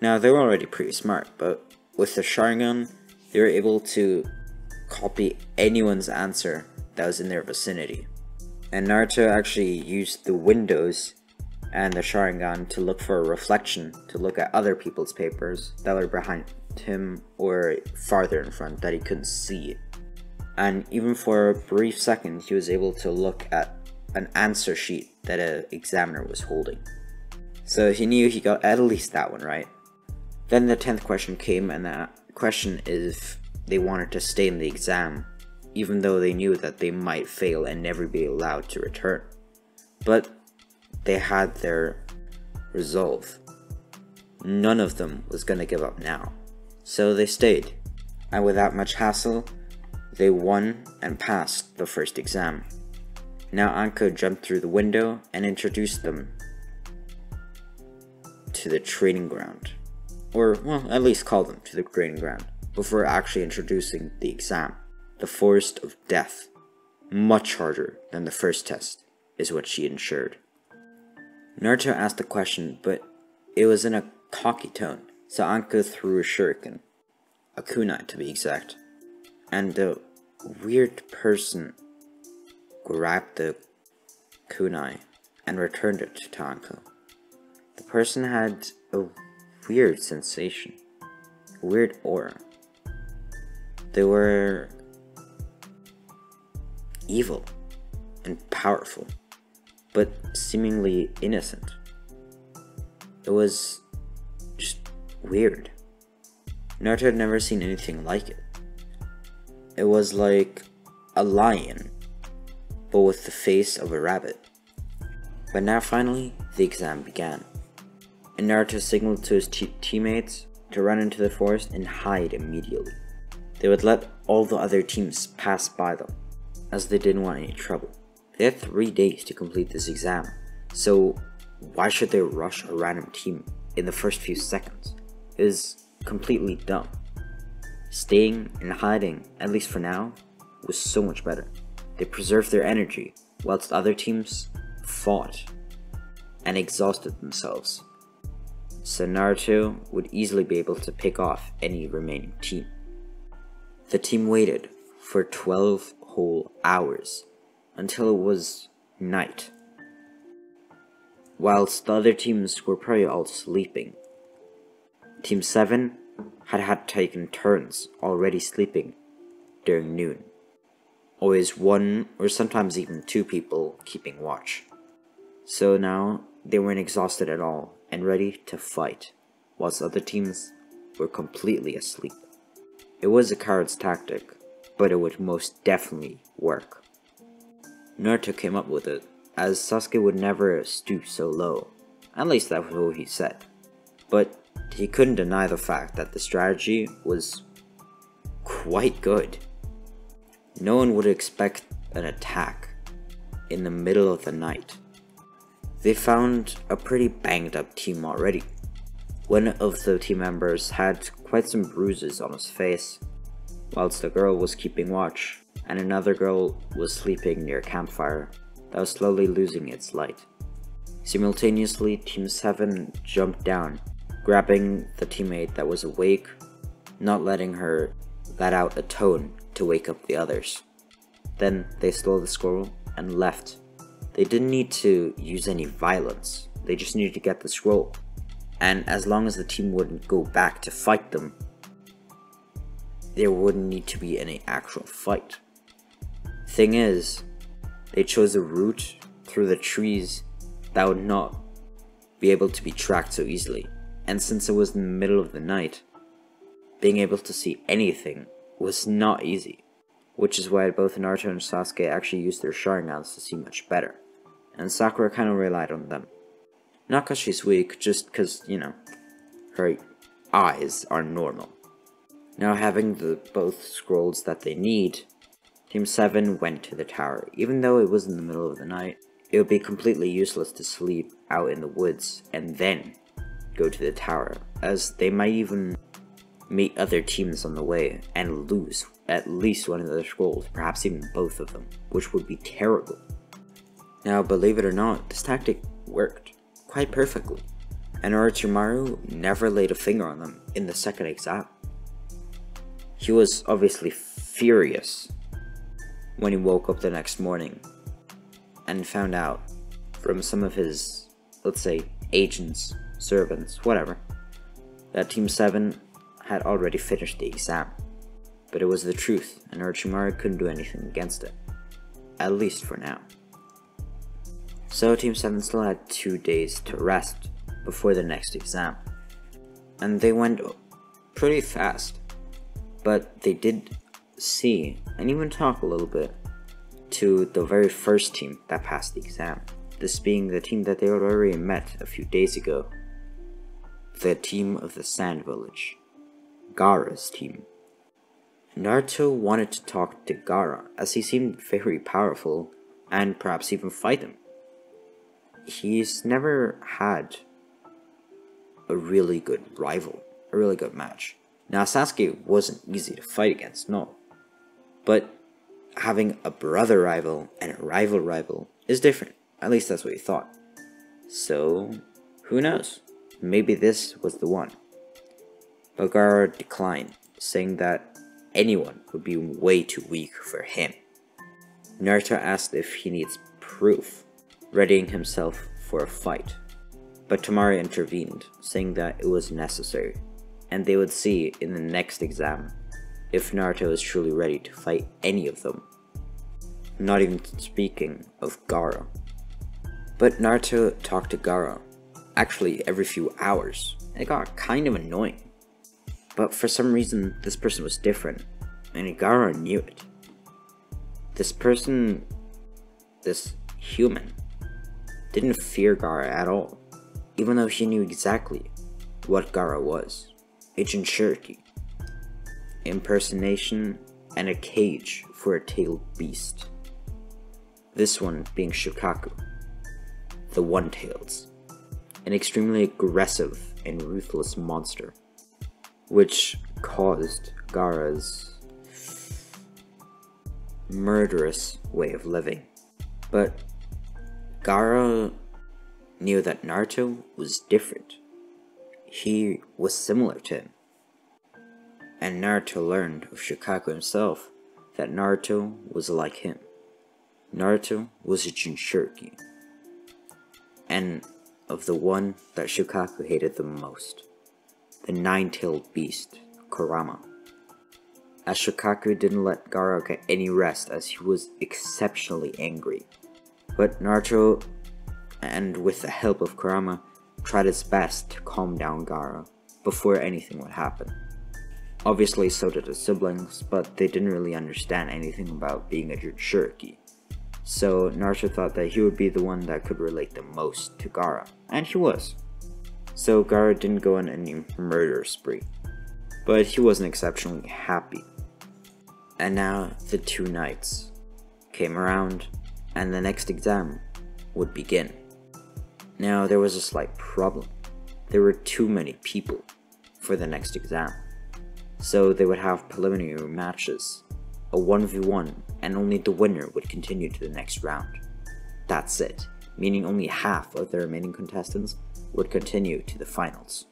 Now, they were already pretty smart, but with the Sharingan, they were able to copy anyone's answer that was in their vicinity. And Naruto actually used the windows and the Sharingan to look for a reflection, to look at other people's papers that were behind him or farther in front that he couldn't see. And even for a brief second, he was able to look at an answer sheet that an examiner was holding. So he knew he got at least that one right. Then the 10th question came, and that question is if they wanted to stay in the exam, even though they knew that they might fail and never be allowed to return. But they had their resolve. None of them was going to give up now. So they stayed, and without much hassle, they won and passed the first exam. Now Anko jumped through the window and introduced them to the training ground. Or, well, at least called them to the training ground, before actually introducing the exam, the Forest of Death. much harder than the first test, is what she ensured. Naruto asked the question, but it was in a cocky tone, so Anko threw a shuriken, a kunai to be exact, and the weird person grabbed the kunai and returned it to Anko. The person had a weird sensation, a weird aura. They were evil and powerful, but seemingly innocent. It was just weird. Naruto had never seen anything like it. It was like a lion, but with the face of a rabbit. But now finally, the exam began, and Naruto signaled to his teammates to run into the forest and hide immediately. They would let all the other teams pass by them, as they didn't want any trouble. They had 3 days to complete this exam, so why should they rush a random team in the first few seconds? It is completely dumb. Staying and hiding, at least for now, was so much better. They preserved their energy, whilst other teams fought and exhausted themselves. So Naruto would easily be able to pick off any remaining team. The team waited for 12 whole hours until it was night, whilst the other teams were probably all sleeping. Team 7 had taken turns already sleeping during noon. Always 1 or sometimes even 2 people keeping watch. So now they weren't exhausted at all and ready to fight, whilst other teams were completely asleep. It was a coward's tactic, but it would most definitely work. Naruto came up with it, as Sasuke would never stoop so low. At least that was what he said. But he couldn't deny the fact that the strategy was quite good. No one would expect an attack in the middle of the night. They found a pretty banged up team already. One of the team members had quite some bruises on his face, whilst the girl was keeping watch, and another girl was sleeping near a campfire that was slowly losing its light. Simultaneously, Team 7 jumped down, grabbing the teammate that was awake, not letting her let out a tone to wake up the others. Then they stole the scroll and left. They didn't need to use any violence, they just needed to get the scroll. And as long as the team wouldn't go back to fight them, there wouldn't need to be any actual fight. Thing is, they chose a route through the trees that would not be able to be tracked so easily. And since it was in the middle of the night, being able to see anything was not easy. Which is why both Naruto and Sasuke actually used their Sharingans to see much better. And Sakura kind of relied on them. Not because she's weak, just because, you know, her eyes are normal. Now having the both scrolls that they need, Team 7 went to the tower. Even though it was in the middle of the night, it would be completely useless to sleep out in the woods and then go to the tower, as they might even meet other teams on the way and lose at least one of their scrolls, perhaps even both of them, which would be terrible. Now, believe it or not, this tactic worked quite perfectly, and Orochimaru never laid a finger on them in the second exam. He was obviously furious when he woke up the next morning and found out from some of his, let's say, agents, servants, whatever, that Team 7 had already finished the exam. But it was the truth, and Orochimaru couldn't do anything against it. At least for now. So Team 7 still had 2 days to rest before the next exam. And they went pretty fast. But they did see, and even talk a little bit, to the very first team that passed the exam. This being the team that they had already met a few days ago. The team of the Sand Village. Gaara's team. Naruto wanted to talk to Gaara, as he seemed very powerful, and perhaps even fight him. He's never had a really good rival, a really good match. Now Sasuke wasn't easy to fight against, no. But having a brother rival and a rival rival is different. At least that's what he thought. So, who knows? Maybe this was the one. But Gaara declined, saying that anyone would be way too weak for him. Naruto asked if he needs proof, readying himself for a fight. But Temari intervened, saying that it was necessary, and they would see in the next exam if Naruto is truly ready to fight any of them. Not even speaking of Gaara. But Naruto talked to Gaara, actually every few hours. It got kind of annoying. But for some reason, this person was different, and Gaara knew it. This person, this human, didn't fear Gaara at all, even though she knew exactly what Gaara was. A Jinchuriki, impersonation, and a cage for a tailed beast. This one being Shukaku, the One-Tails, an extremely aggressive and ruthless monster, which caused Gaara's murderous way of living. But Gaara knew that Naruto was different. He was similar to him. And Naruto learned of Shukaku himself that Naruto was like him. Naruto was a Jinchuriki, and of the one that Shukaku hated the most, the nine-tailed beast, Kurama. As Shukaku didn't let Gaara get any rest as he was exceptionally angry. But Naruto, and with the help of Kurama, tried his best to calm down Gaara before anything would happen. Obviously so did his siblings, but they didn't really understand anything about being a Jinchuriki. So Naruto thought that he would be the one that could relate the most to Gaara, and he was. So Gaara didn't go on any murder spree, but he wasn't exceptionally happy. And now the two nights came around, and the next exam would begin. Now there was a slight problem. There were too many people for the next exam. So they would have preliminary matches, a 1v1, and only the winner would continue to the next round. That's it, meaning only half of the remaining contestants would continue to the finals.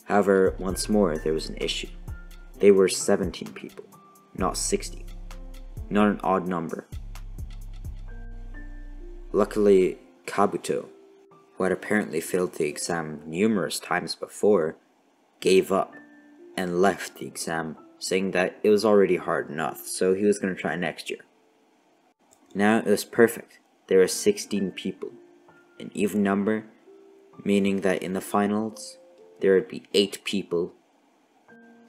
However, once more there was an issue. They were 17 people, not 60. Not an odd number. Luckily, Kabuto, who had apparently failed the exam numerous times before, gave up and left the exam, saying that it was already hard enough, so he was going to try next year. Now it was perfect. There were 16 people, an even number, meaning that in the finals, there would be 8 people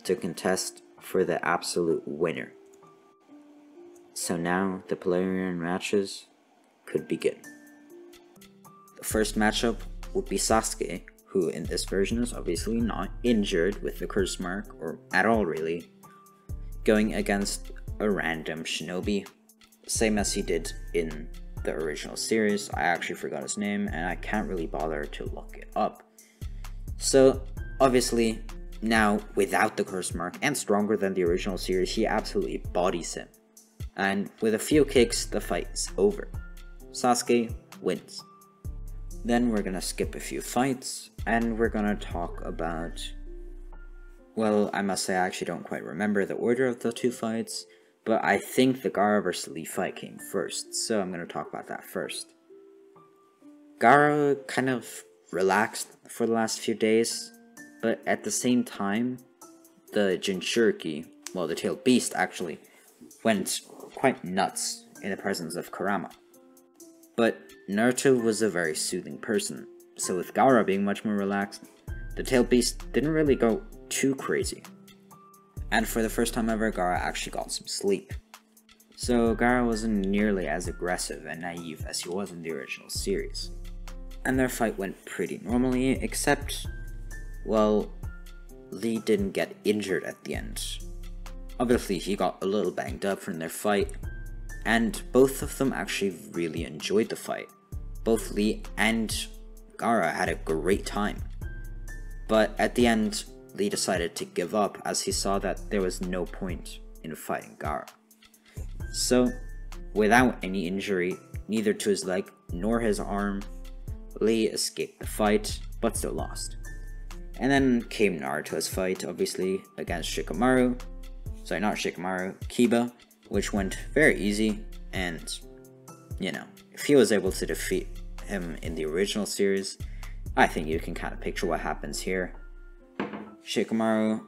to contest for the absolute winner. So now the preliminary matches could begin. The first matchup would be Sasuke, who in this version is obviously not injured with the curse mark, or at all really, going against a random shinobi, same as he did in the original series. I actually forgot his name and I can't really bother to look it up. So obviously now without the curse mark and stronger than the original series, he absolutely bodies him, and with a few kicks the fight is over. Sasuke wins. Then we're gonna skip a few fights and we're gonna talk about, well, I must say I actually don't quite remember the order of the two fights, but I think the Gaara vs. Lee fight came first, so I'm going to talk about that first. Gaara kind of relaxed for the last few days, but at the same time, the Jinchuriki, well, the tailed beast actually, went quite nuts in the presence of Kurama. But Naruto was a very soothing person, so with Gaara being much more relaxed, the tailed beast didn't really go too crazy. And for the first time ever, Gaara actually got some sleep. So Gaara wasn't nearly as aggressive and naive as he was in the original series. And their fight went pretty normally, except, well, Lee didn't get injured at the end. Obviously he got a little banged up from their fight, and both of them actually really enjoyed the fight. Both Lee and Gaara had a great time. But at the end, Lee decided to give up as he saw that there was no point in fighting Gaara. So, without any injury, neither to his leg nor his arm, Lee escaped the fight, but still lost. And then came Naruto's fight, obviously, against Shikamaru. Sorry, not Shikamaru, Kiba, which went very easy, and, you know, if he was able to defeat him in the original series, I think you can kind of picture what happens here. Shikamaru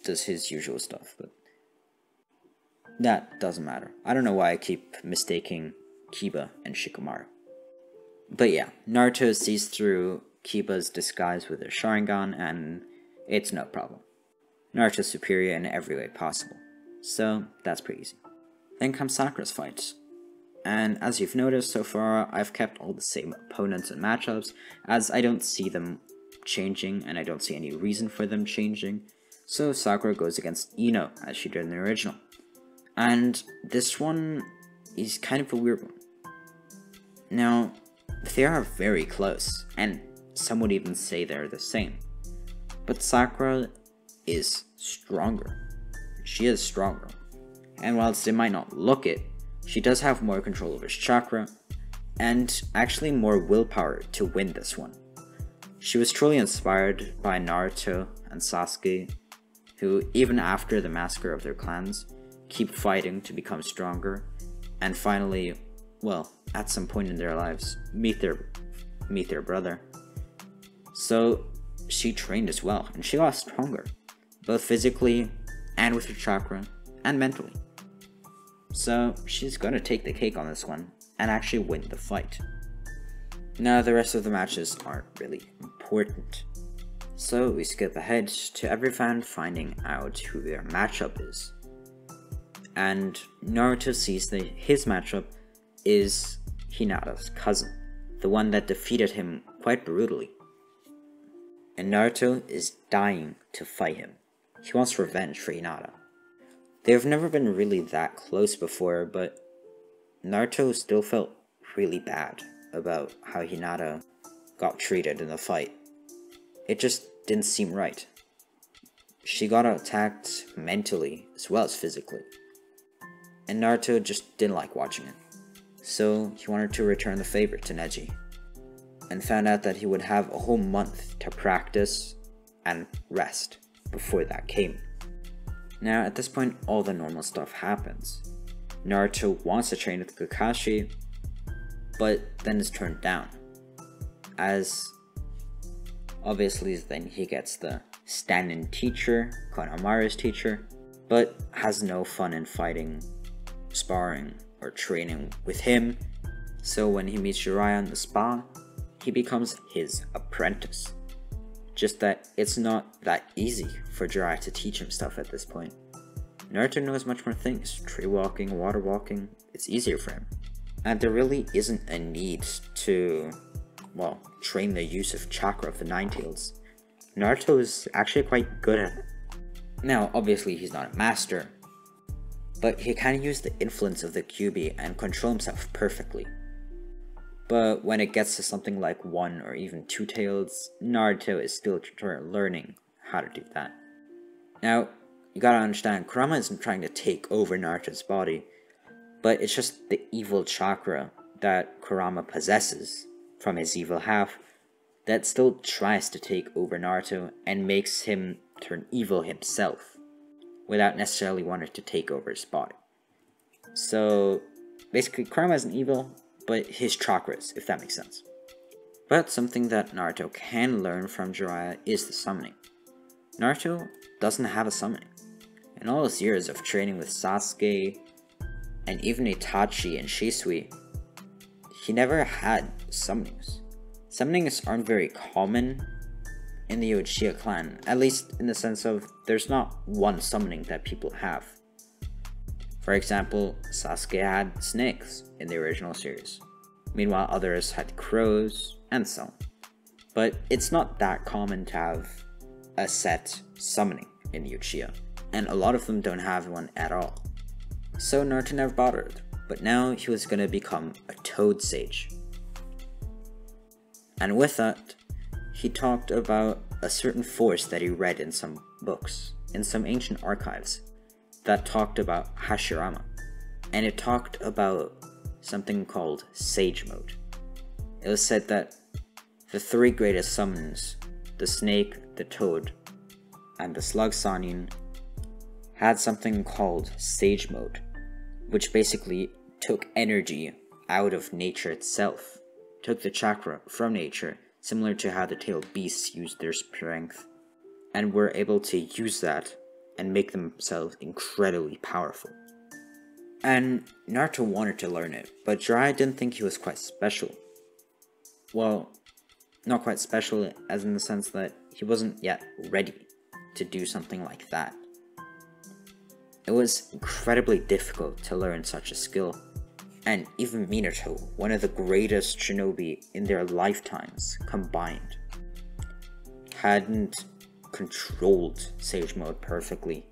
does his usual stuff, but that doesn't matter. I don't know why I keep mistaking Kiba and Shikamaru. But yeah, Naruto sees through Kiba's disguise with her Sharingan, and it's no problem. Naruto's superior in every way possible, so that's pretty easy. Then comes Sakura's fight, and as you've noticed so far, I've kept all the same opponents and matchups, as I don't see them changing, and I don't see any reason for them changing, so Sakura goes against Ino, as she did in the original. And this one is kind of a weird one. Now, they are very close, and some would even say they're the same. But Sakura is stronger. She is stronger. And whilst it might not look it, she does have more control over his chakra, and actually more willpower to win this one. She was truly inspired by Naruto and Sasuke, who, even after the massacre of their clans, keep fighting to become stronger, and finally, well, at some point in their lives, meet their brother. So she trained as well, and she got stronger, both physically and with her chakra, and mentally. So she's gonna take the cake on this one, and actually win the fight. Now the rest of the matches aren't really important. So we skip ahead to every fan finding out who their matchup is. And Naruto sees that his matchup is Hinata's cousin, the one that defeated him quite brutally. And Naruto is dying to fight him. He wants revenge for Hinata. They've never been really that close before, but Naruto still felt really bad about how Hinata got treated in the fight. It just didn't seem right. She got attacked mentally as well as physically. And Naruto just didn't like watching it. So he wanted to return the favor to Neji, and found out that he would have a whole month to practice and rest before that came. Now at this point all the normal stuff happens. Naruto wants to train with Kakashi, but then is turned down, as obviously then he gets the stand-in teacher, Konohamaru's teacher, but has no fun in fighting, sparring, or training with him. So when he meets Jiraiya in the spa, he becomes his apprentice. Just that it's not that easy for Jiraiya to teach him stuff at this point. Naruto knows much more things, tree walking, water walking, it's easier for him. And there really isn't a need to, well, train the use of chakra of the Nine Tails. Naruto is actually quite good at it. Now, obviously he's not a master, but he kind of used the influence of the Kyuubi and control himself perfectly. But when it gets to something like 1 or even 2 tails, Naruto is still learning how to do that. Now, you gotta understand, Kurama isn't trying to take over Naruto's body, but it's just the evil chakra that Kurama possesses from his evil half that still tries to take over Naruto and makes him turn evil himself, without necessarily wanting to take over his body. So basically Kurama isn't evil, but his chakras, if that makes sense. But something that Naruto can learn from Jiraiya is the summoning. Naruto doesn't have a summoning. In all his years of training with Sasuke, and even Itachi and Shisui, he never had summonings. Summonings aren't very common in the Uchiha clan, at least in the sense of there's not one summoning that people have. For example, Sasuke had snakes in the original series, meanwhile others had crows, and so on. But it's not that common to have a set summoning in the Uchiha, and a lot of them don't have one at all. So Naruto never bothered, but now he was going to become a Toad Sage. And with that, he talked about a certain force that he read in some books, in some ancient archives, that talked about hashirama. and it talked about something called Sage Mode. It was said that the three greatest summons, the snake, the toad, and the slug Sannin, had something called Sage Mode, which basically took energy out of nature itself, took the chakra from nature, similar to how the tailed beasts use their strength, and were able to use that and make themselves incredibly powerful. And Naruto wanted to learn it, but Jiraiya didn't think he was quite special. Well, not quite special as in the sense that he wasn't yet ready to do something like that. It was incredibly difficult to learn such a skill, and even Minato, one of the greatest shinobi in their lifetimes combined, hadn't controlled Sage Mode perfectly,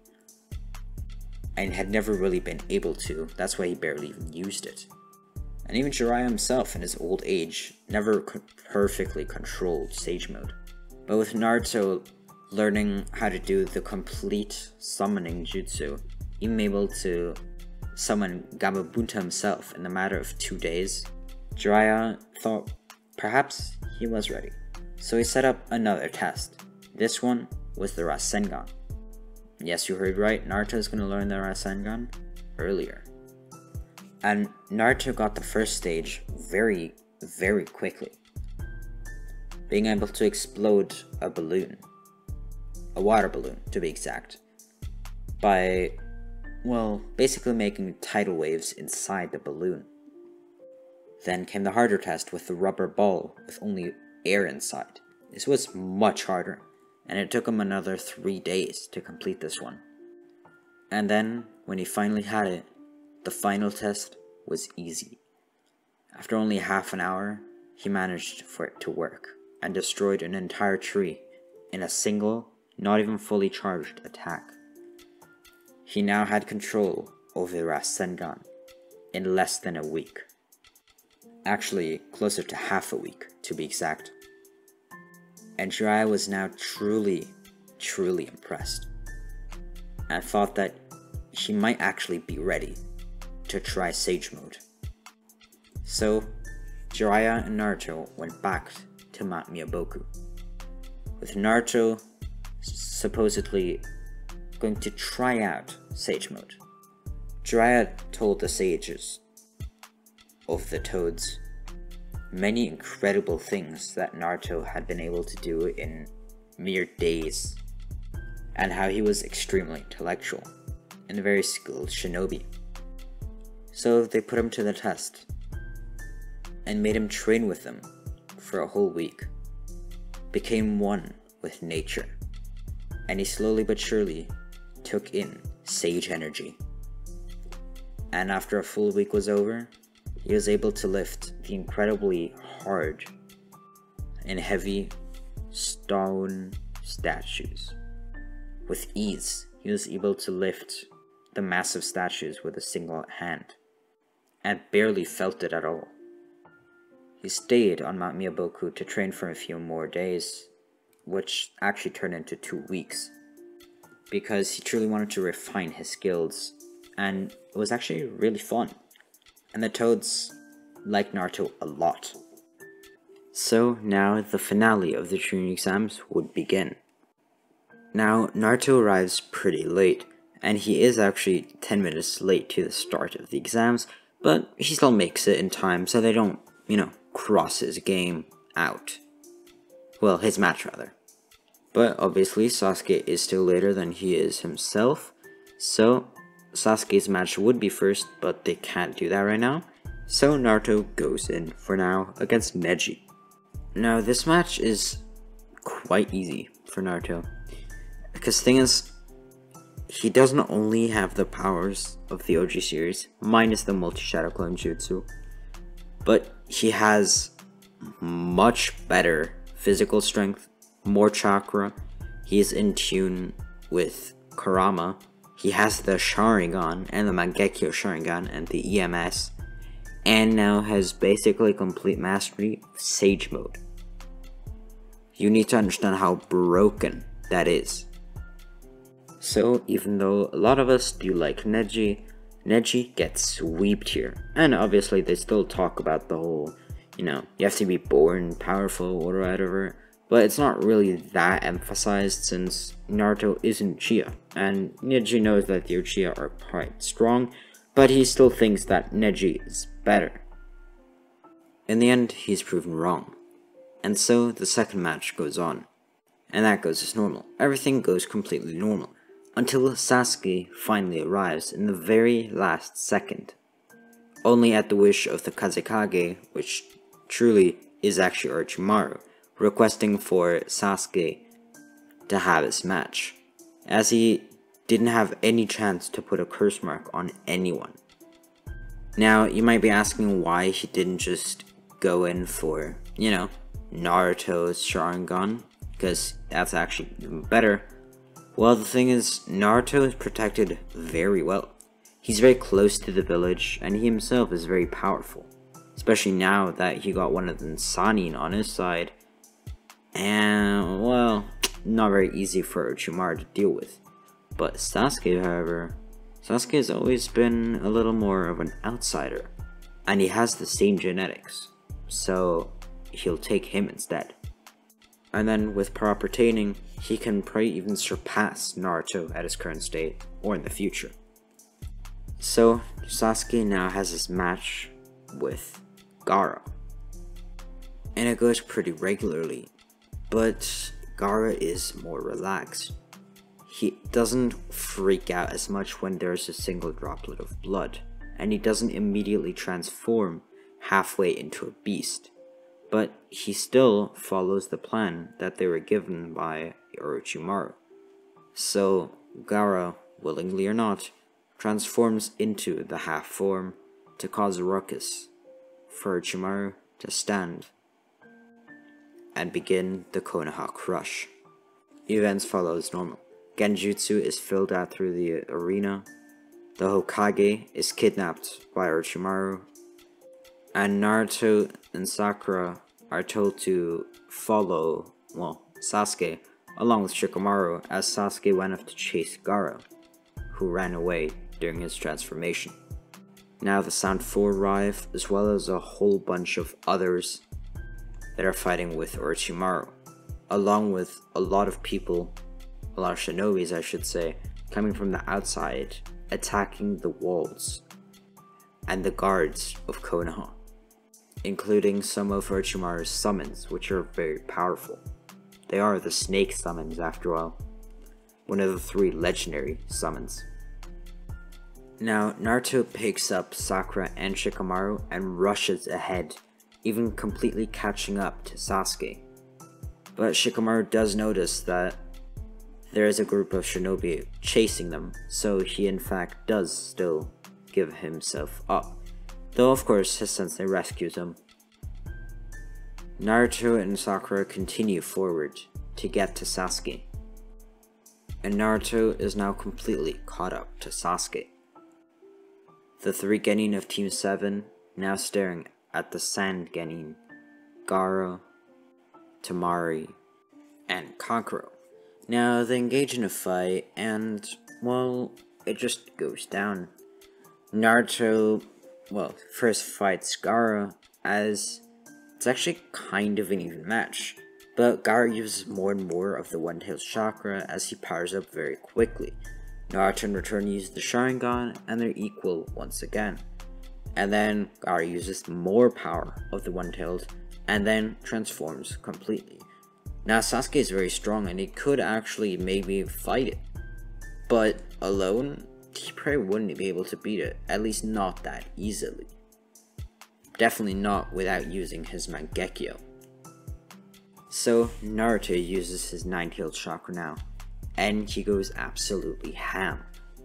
and had never really been able to. That's why he barely even used it. And even Jiraiya himself in his old age never perfectly controlled Sage Mode. But with Naruto learning how to do the complete summoning jutsu, even able to summon Gamabunta himself in a matter of 2 days, Jiraiya thought perhaps he was ready. So he set up another test. This one was the Rasengan. Yes, you heard right, Naruto is going to learn the Rasengan earlier. And Naruto got the first stage very, very quickly, being able to explode a balloon, a water balloon to be exact, by, well, basically making tidal waves inside the balloon. Then came the harder test with the rubber ball with only air inside. This was much harder, and it took him another 3 days to complete this one. And then, when he finally had it, the final test was easy. After only half an hour, he managed for it to work, and destroyed an entire tree in a single, not even fully charged attack. He now had control over the Rasengan in less than a week. Actually, closer to half a week, to be exact. And Jiraiya was now truly, truly impressed, and thought that he might actually be ready to try Sage Mode. So, Jiraiya and Naruto went back to Mount Miyaboku, with Naruto supposedly going to try out Sage Mode. Jiraiya told the sages of the toads many incredible things that Naruto had been able to do in mere days, and how he was extremely intellectual and a very skilled shinobi. So they put him to the test, and made him train with them for a whole week, became one with nature, and he slowly but surely took in sage energy. And after a full week was over, he was able to lift the incredibly hard and heavy stone statues. With ease, he was able to lift the massive statues with a single hand, and barely felt it at all. He stayed on Mount Miyaboku to train for a few more days, which actually turned into 2 weeks, because he truly wanted to refine his skills, and it was actually really fun. And the toads liked Naruto a lot. So now the finale of the Chunin exams would begin. Now Naruto arrives pretty late, and he is actually 10 minutes late to the start of the exams, but he still makes it in time so they don't, cross his game out. Well, his match rather. But obviously Sasuke is still later than he is himself, so Sasuke's match would be first, but they can't do that right now. So Naruto goes in for now against Neji. Now this match is quite easy for Naruto, because the thing is, he doesn't only have the powers of the OG series, minus the multi-shadow clone jutsu, but he has much better physical strength, more chakra, he is in tune with Kurama, he has the Sharingan and the Mangekyo Sharingan and the EMS, and now has basically complete mastery of Sage Mode. You need to understand how broken that is. So even though a lot of us do like Neji, Neji gets sweeped here, and obviously they still talk about the whole, you have to be born powerful or whatever, but it's not really that emphasized since Naruto isn't Uchiha, and Neji knows that the Uchiha are quite strong, but he still thinks that Neji is better. In the end, he's proven wrong, and so the second match goes on, and that goes as normal. Everything goes completely normal, until Sasuke finally arrives in the very last second, only at the wish of the Kazekage, which truly is actually Orochimaru, requesting for Sasuke to have his match, as he didn't have any chance to put a curse mark on anyone. Now, you might be asking why he didn't just go in for, Naruto's Sharingan, because that's actually even better. Well, the thing is, Naruto is protected very well. He's very close to the village, and he himself is very powerful, especially now that he got one of the Sannin on his side, and, well, not very easy for Orochimaru to deal with. But Sasuke, however, Sasuke has always been a little more of an outsider, and he has the same genetics, so he'll take him instead. And then with proper training, he can probably even surpass Naruto at his current state, or in the future. So, Sasuke now has his match with Gaara, and it goes pretty regularly, but Gaara is more relaxed. He doesn't freak out as much when there's a single droplet of blood, and he doesn't immediately transform halfway into a beast. But he still follows the plan that they were given by Orochimaru. So Gaara, willingly or not, transforms into the half form to cause a ruckus for Orochimaru to stand and begin the Konoha Crush. Events follow as normal. Genjutsu is filled out through the arena, the Hokage is kidnapped by Orochimaru, and Naruto and Sakura are told to follow, Sasuke, along with Shikamaru, as Sasuke went off to chase Gaara, who ran away during his transformation. Now the Sound 4 arrive, as well as a whole bunch of others that are fighting with Orochimaru, along with a lot of people, a lot of shinobis I should say, coming from the outside, attacking the walls and the guards of Konoha, including some of Orochimaru's summons, which are very powerful. They are the snake summons after all, one of the 3 legendary summons. Now, Naruto picks up Sakura and Shikamaru and rushes ahead, even completely catching up to Sasuke. But Shikamaru does notice that there is a group of shinobi chasing them, so he in fact does still give himself up, though of course his sensei rescues him. Naruto and Sakura continue forward to get to Sasuke, and Naruto is now completely caught up to Sasuke. The 3 genin of Team 7 now staring at the Sand genin, Gaara, Temari, and Kankuro. Now they engage in a fight, and, well, it just goes down. Naruto, first fights Gaara, as it's actually kind of an even match, but Gaara uses more and more of the One-Tailed Chakra as he powers up very quickly. Naruto in return uses the Sharingan, and they're equal once again. And then Gaara uses more power of the One-Tailed, and then transforms completely. Now Sasuke is very strong, and he could actually maybe fight it, but alone, he probably wouldn't be able to beat it, at least not that easily. Definitely not without using his Mangekyo. So Naruto uses his Nine-Tailed Chakra now, and he goes absolutely ham.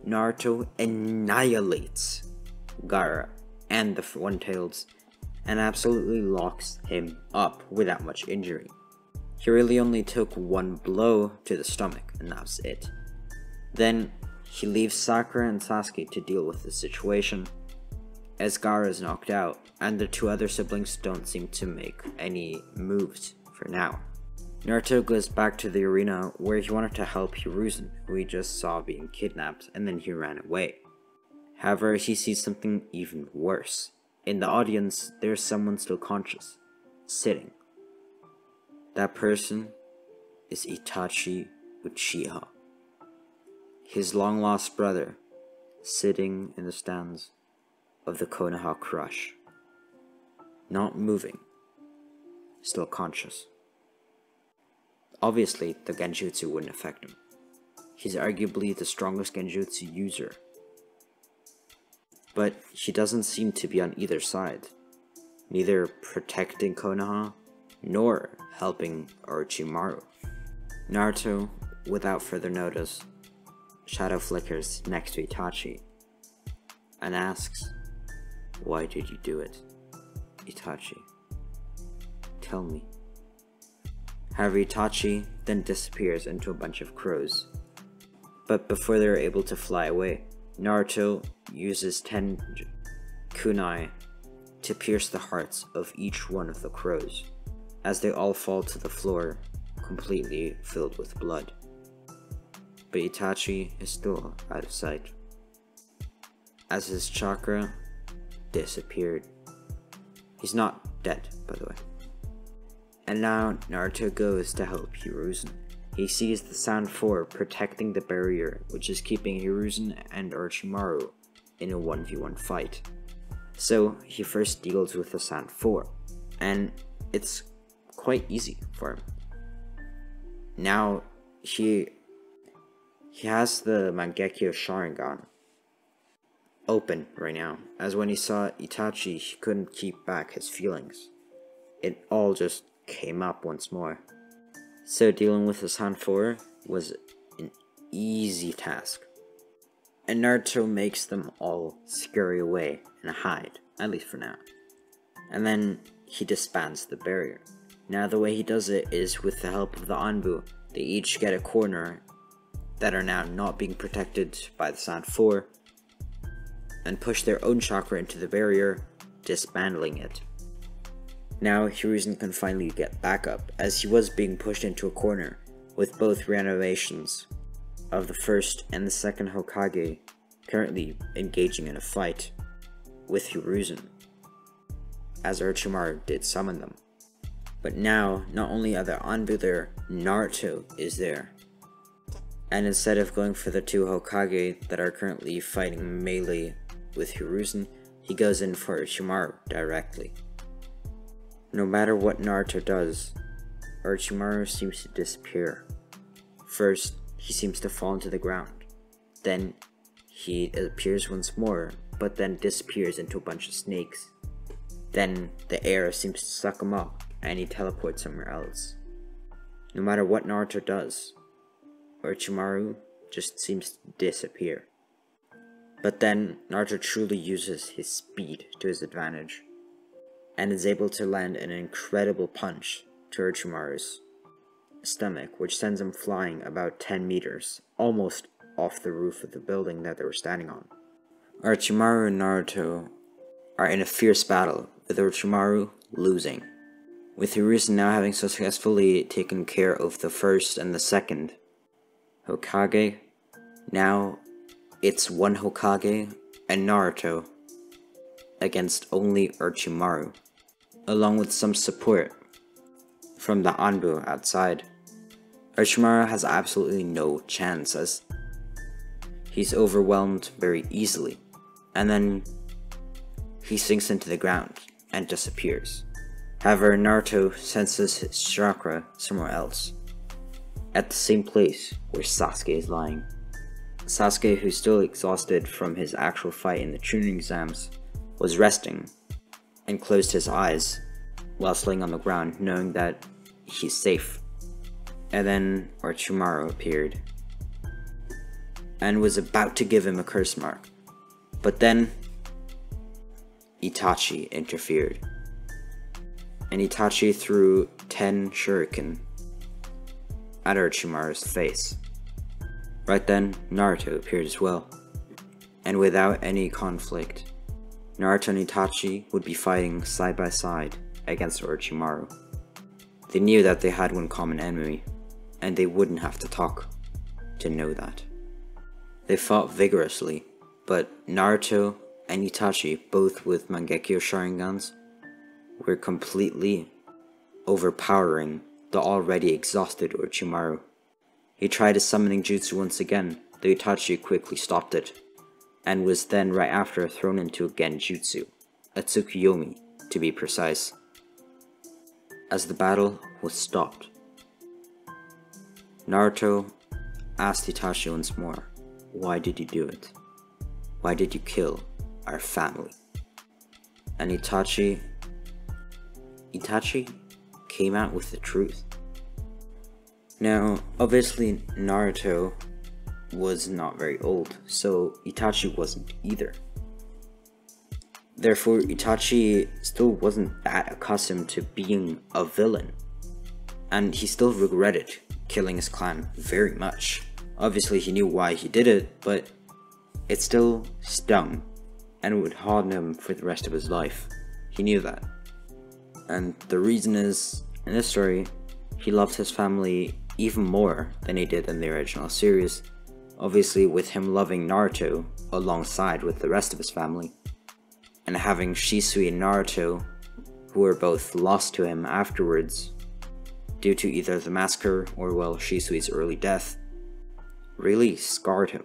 Naruto annihilates Gaara and the One-Taileds, and absolutely locks him up without much injury. He really only took 1 blow to the stomach, and that was it. Then he leaves Sakura and Sasuke to deal with the situation, as Gaara is knocked out, and the 2 other siblings don't seem to make any moves for now. Naruto goes back to the arena where he wanted to help Hiruzen, who he just saw being kidnapped, and then he ran away. However, he sees something even worse. In the audience, there's someone still conscious, sitting. That person is Itachi Uchiha, his long-lost brother, sitting in the stands of the Konoha Crush. Not moving, still conscious. Obviously, the genjutsu wouldn't affect him. He's arguably the strongest genjutsu user. But he doesn't seem to be on either side, neither protecting Konoha, nor helping Orochimaru. Naruto, without further notice, shadow flickers next to Itachi, and asks, "Why did you do it, Itachi? Tell me." However, Itachi then disappears into a bunch of crows. But before they're able to fly away, Naruto uses 10 kunai to pierce the hearts of each one of the crows, as they all fall to the floor, completely filled with blood. But Itachi is still out of sight, as his chakra disappeared. He's not dead, by the way. And now Naruto goes to help Hiruzen. He sees the Sand 4 protecting the barrier, which is keeping Hiruzen and Orochimaru in a 1v1 fight. So he first deals with the Sand 4, and it's quite easy for him. Now he has the Mangekyo Sharingan open right now, as when he saw Itachi, he couldn't keep back his feelings. It all just came up once more. So dealing with the Sand 4 was an easy task. And Naruto makes them all scurry away and hide, at least for now. And then he disbands the barrier. Now the way he does it is with the help of the Anbu. They each get a corner that are now not being protected by the Sand 4, and push their own chakra into the barrier, dismantling it. Now Hiruzen can finally get back up, as he was being pushed into a corner, with both reanimations of the first and the second Hokage currently engaging in a fight with Hiruzen, as Orochimaru did summon them. But now, not only are there Anbu there, Naruto is there. And instead of going for the two Hokage that are currently fighting melee with Hiruzen, he goes in for Orochimaru directly. No matter what Naruto does, Orochimaru seems to disappear. First, he seems to fall into the ground. Then, he appears once more, but then disappears into a bunch of snakes. Then, the air seems to suck him up, and he teleports somewhere else. No matter what Naruto does, Orochimaru just seems to disappear. But then, Naruto truly uses his speed to his advantage, and is able to land an incredible punch to Orochimaru's stomach, which sends him flying about 10 meters, almost off the roof of the building that they were standing on. Orochimaru and Naruto are in a fierce battle, with Orochimaru losing. With Hiruzen now having successfully taken care of the first and the second Hokage, now it's one Hokage and Naruto against only Orochimaru, along with some support from the Anbu outside. Orochimaru has absolutely no chance, as he's overwhelmed very easily, and then he sinks into the ground and disappears. However, Naruto senses his chakra somewhere else, at the same place where Sasuke is lying. Sasuke, who's still exhausted from his actual fight in the Chunin exams, was resting and closed his eyes whilst laying on the ground, knowing that he's safe. And then Orochimaru appeared and was about to give him a curse mark, but then Itachi interfered, and Itachi threw 10 shuriken at Orochimaru's face. Right then, Naruto appeared as well, and without any conflict, Naruto and Itachi would be fighting side by side against Orochimaru. They knew that they had one common enemy, and they wouldn't have to talk to know that. They fought vigorously, But Naruto and Itachi, both with Mangekyo Sharingans, were completely overpowering the already exhausted Orochimaru. He tried his summoning jutsu once again, though Itachi quickly stopped it, and was then right after thrown into a genjutsu, a tsukuyomi to be precise. As the battle was stopped, Naruto asked Itachi once more, "Why did you do it? Why did you kill our family?" And Itachi came out with the truth. Now, obviously Naruto was not very old, so Itachi wasn't either. Therefore, Itachi still wasn't that accustomed to being a villain, and he still regretted killing his clan very much. Obviously he knew why he did it, but it still stung, and would haunt him for the rest of his life. He knew that. And the reason is, in this story, he loved his family even more than he did in the original series, obviously with him loving Naruto alongside with the rest of his family, and having Shisui and Naruto, who were both lost to him afterwards, due to either the massacre or, well, Shisui's early death, really scarred him,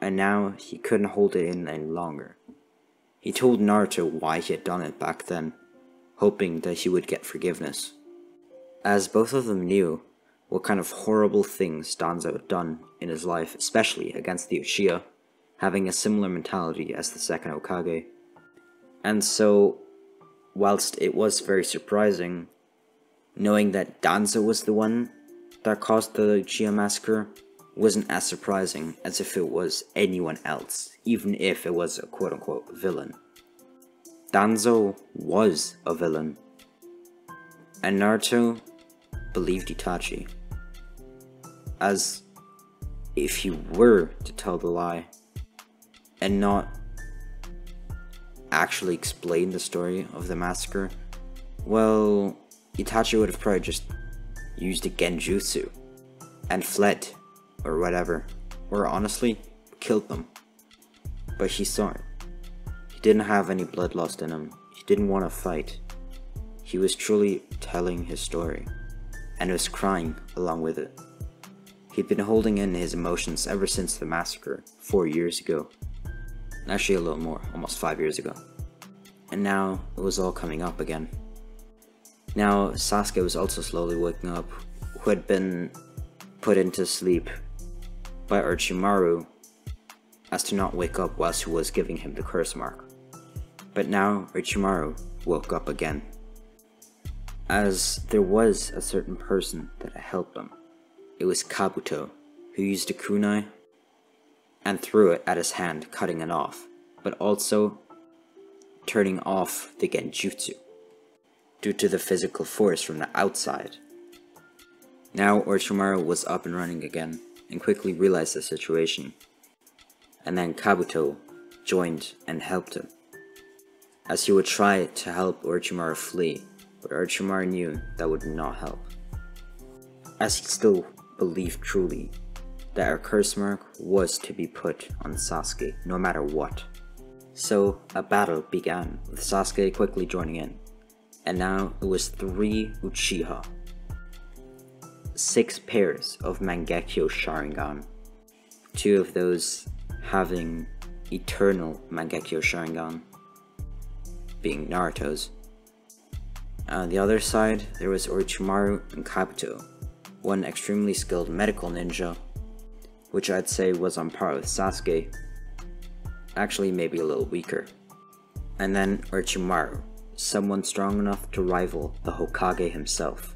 and now he couldn't hold it in any longer. He told Naruto why he had done it back then, hoping that he would get forgiveness, as both of them knew what kind of horrible things Danzo had done in his life, especially against the Uchiha, having a similar mentality as the second Hokage. And so, whilst it was very surprising, knowing that Danzo was the one that caused the Uchiha massacre wasn't as surprising as if it was anyone else, even if it was a quote-unquote villain. Danzo was a villain, and Naruto believed Itachi, as if he were to tell the lie and not actually explain the story of the massacre, well, Itachi would have probably just used a genjutsu and fled, or whatever, or honestly, killed them. But he saw it. He didn't have any bloodlust in him. He didn't want to fight. He was truly telling his story, and was crying along with it. He'd been holding in his emotions ever since the massacre 4 years ago. Actually a little more, almost 5 years ago. And now it was all coming up again. Now Sasuke was also slowly waking up, who had been put into sleep by Orochimaru as to not wake up whilst he was giving him the curse mark. But now Orochimaru woke up again, as there was a certain person that had helped him. It was Kabuto, who used a kunai and threw it at his hand, cutting it off, but also turning off the genjutsu due to the physical force from the outside. Now Orochimaru was up and running again, and quickly realized the situation, and then Kabuto joined and helped him, as he would try to help Orochimaru flee, but Orochimaru knew that would not help, as he still believed truly that our curse mark was to be put on Sasuke no matter what. So a battle began, with Sasuke quickly joining in, and now it was 3 Uchiha, 6 pairs of Mangekyo Sharingan, 2 of those having eternal Mangekyo Sharingan, being Naruto's. On the other side, there was Orochimaru and Kabuto, one extremely skilled medical ninja, which I'd say was on par with Sasuke, actually maybe a little weaker. And then Orochimaru, someone strong enough to rival the Hokage himself,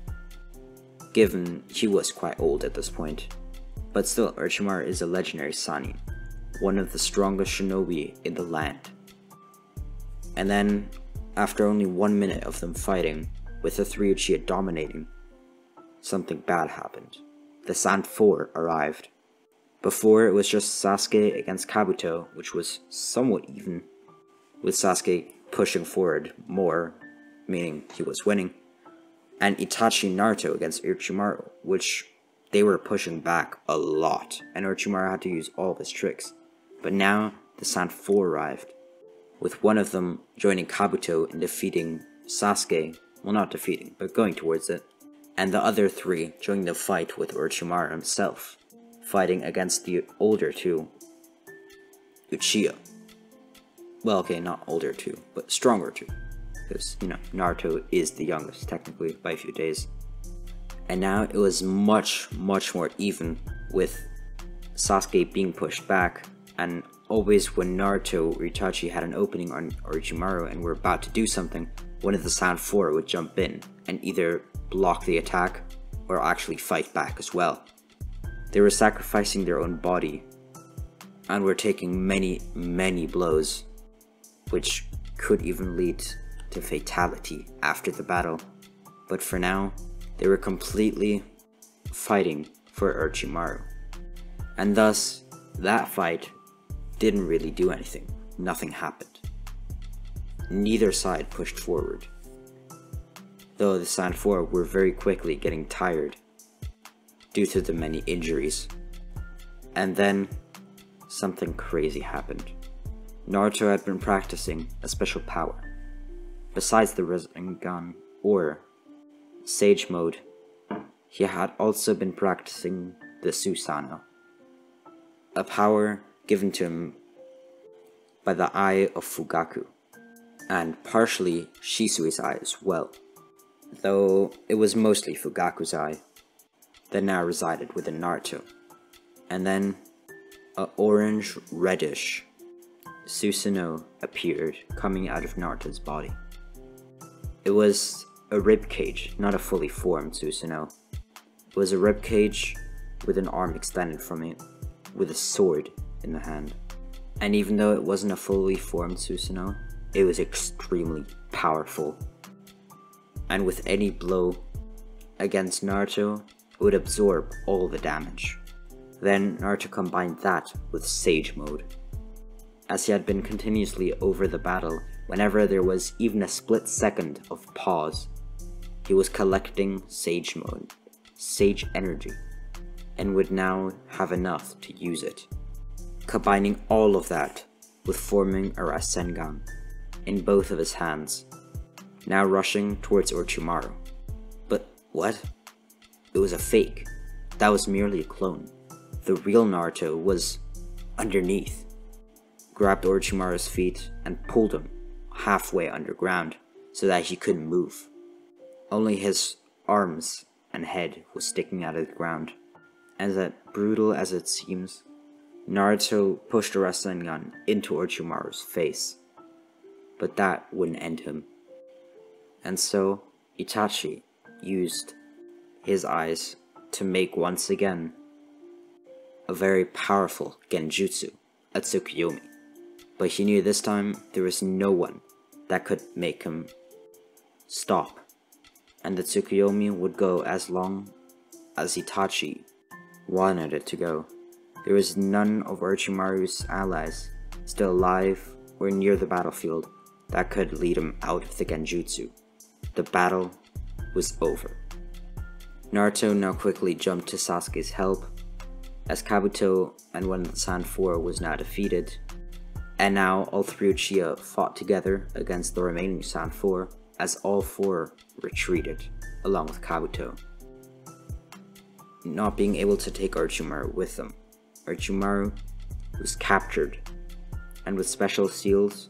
given he was quite old at this point. But still, Orochimaru is a legendary Sannin, one of the strongest shinobi in the land. And then, after only 1 minute of them fighting, with the 3 Uchiha dominating, something bad happened. The Sand 4 arrived. Before, it was just Sasuke against Kabuto, which was somewhat even, with Sasuke pushing forward more, meaning he was winning, and Itachi and Naruto against Orochimaru, which they were pushing back a lot, and Orochimaru had to use all of his tricks. But now, the Sand 4 arrived, with one of them joining Kabuto in defeating Sasuke, well not defeating, but going towards it, and the other 3 joining the fight with Orochimaru himself, fighting against the older 2, Uchiha. Well, okay, not older 2, but stronger 2, because, you know, Naruto is the youngest, technically, by a few days. And now it was much more even, with Sasuke being pushed back, and always when Naruto or Itachi had an opening on Orochimaru and were about to do something, one of the Sand 4 would jump in and either block the attack or actually fight back as well. They were sacrificing their own body and were taking many blows, which could even lead to fatality after the battle. But for now, they were completely fighting for Orochimaru. And thus, that fight didn't really do anything. Nothing happened. Neither side pushed forward, though the Sand 4 were very quickly getting tired due to the many injuries. And then, something crazy happened. Naruto had been practicing a special power. Besides the Rasengan or Sage Mode, he had also been practicing the Susanoo, a power given to him by the Eye of Fugaku, and partially Shisui's eye as well, though it was mostly Fugaku's eye that now resided within Naruto. And then, a orange-reddish Susanoo appeared coming out of Naruto's body. It was a ribcage, not a fully formed Susanoo. It was a ribcage with an arm extended from it, with a sword in the hand. And even though it wasn't a fully formed Susanoo, it was extremely powerful. And with any blow against Naruto, it would absorb all the damage. Then Naruto combined that with Sage Mode. As he had been continuously over the battle, whenever there was even a split second of pause, he was collecting Sage Mode, Sage Energy, and would now have enough to use it, combining all of that with forming a Rasengan in both of his hands, now rushing towards Orochimaru. But what? It was a fake. That was merely a clone. The real Naruto was underneath, grabbed Orochimaru's feet and pulled him halfway underground so that he couldn't move. Only his arms and head was sticking out of the ground. And as brutal as it seems, Naruto pushed a Rasengan into Orochimaru's face, but that wouldn't end him. And so Itachi used his eyes to make once again a very powerful genjutsu, a Tsukuyomi. But he knew this time there was no one that could make him stop, and the Tsukuyomi would go as long as Itachi wanted it to go. There was none of Orochimaru's allies still alive or near the battlefield that could lead him out of the genjutsu. The battle was over. Naruto now quickly jumped to Sasuke's help, as Kabuto and one of the Sand 4 was now defeated, and now all 3 Uchiha fought together against the remaining Sand 4 as all 4 retreated, along with Kabuto, not being able to take Orochimaru with them. Orochimaru was captured, and with special seals,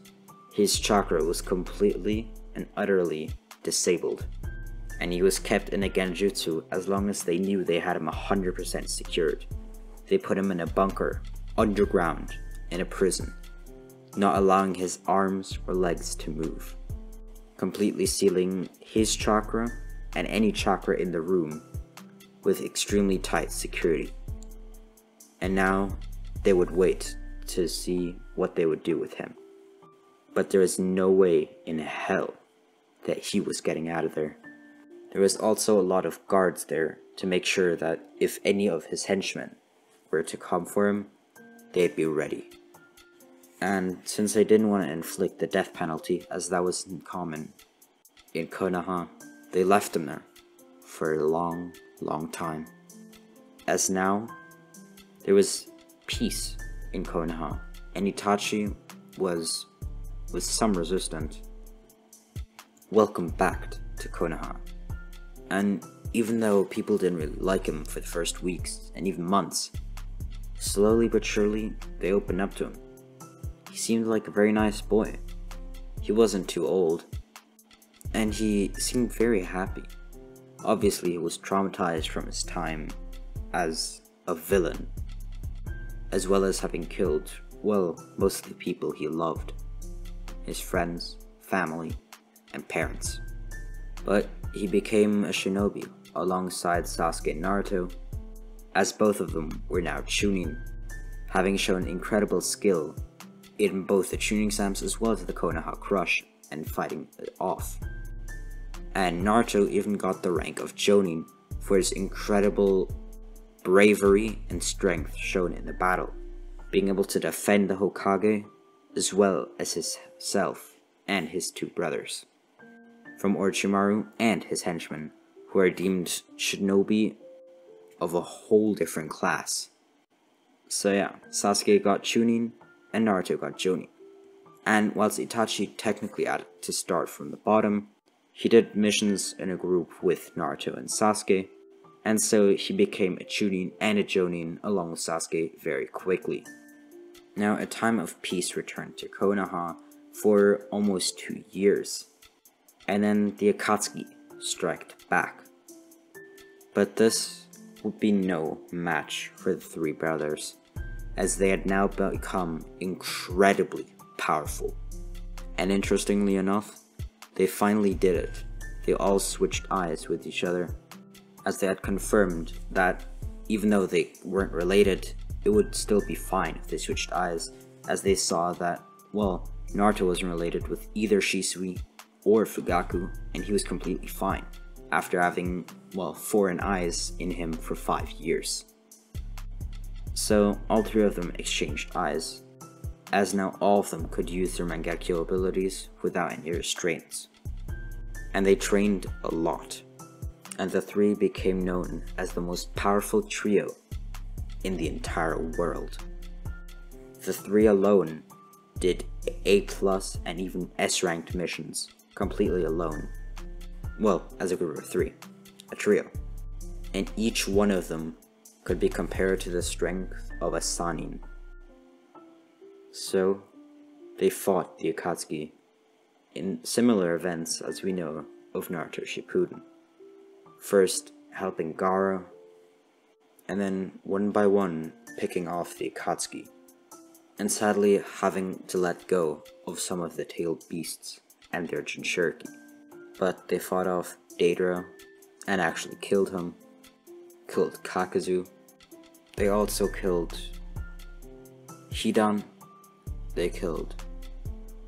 his chakra was completely and utterly disabled, and he was kept in a genjutsu as long as they knew they had him 100% secured. They put him in a bunker, underground, in a prison, not allowing his arms or legs to move, completely sealing his chakra and any chakra in the room with extremely tight security. And now they would wait to see what they would do with him. But there is no way in hell that he was getting out of there. There was also a lot of guards there to make sure that if any of his henchmen were to come for him, they'd be ready. And since they didn't want to inflict the death penalty, as that wasn't common in Konoha, they left him there for a long time. As now, there was peace in Konoha, and Itachi was, with some resistance, welcomed back to Konoha. And even though people didn't really like him for the first weeks and even months, slowly but surely they opened up to him. He seemed like a very nice boy. He wasn't too old, and he seemed very happy. Obviously, he was traumatized from his time as a villain, as well as having killed, well, most of the people he loved, his friends, family, and parents. But he became a shinobi alongside Sasuke and Naruto, as both of them were now Chunin, having shown incredible skill in both the Chunin exams as well as the Konoha Crush and fighting it off. And Naruto even got the rank of Jonin for his incredible bravery and strength shown in the battle, being able to defend the Hokage as well as himself and his two brothers from Orochimaru and his henchmen, who are deemed shinobi of a whole different class. So yeah, Sasuke got Chunin and Naruto got Jonin. And whilst Itachi technically had to start from the bottom, he did missions in a group with Naruto and Sasuke, and so he became a Chunin and a Jonin along with Sasuke very quickly. Now, a time of peace returned to Konoha for almost 2 years, and then the Akatsuki struck back. But this would be no match for the three brothers, as they had now become incredibly powerful. And interestingly enough, they finally did it. They all switched eyes with each other, as they had confirmed that even though they weren't related, it would still be fine if they switched eyes, as they saw that, well, Naruto wasn't related with either Shisui or Fugaku, and he was completely fine, after having, well, foreign eyes in him for 5 years. So, all three of them exchanged eyes, as now all of them could use their Mangekyo abilities without any restraints. And they trained a lot, and the three became known as the most powerful trio in the entire world. The three alone did A+ and even S-ranked missions completely alone. Well, as a group of three, a trio. And each one of them could be compared to the strength of a Sannin. So, they fought the Akatsuki in similar events as we know of Naruto Shippuden. First, helping Gaara, and then one by one picking off the Akatsuki, and sadly having to let go of some of the tailed beasts and their Jinchuriki. But they fought off Deidara and actually killed him, killed Kakazu. They also killed Hidan, they killed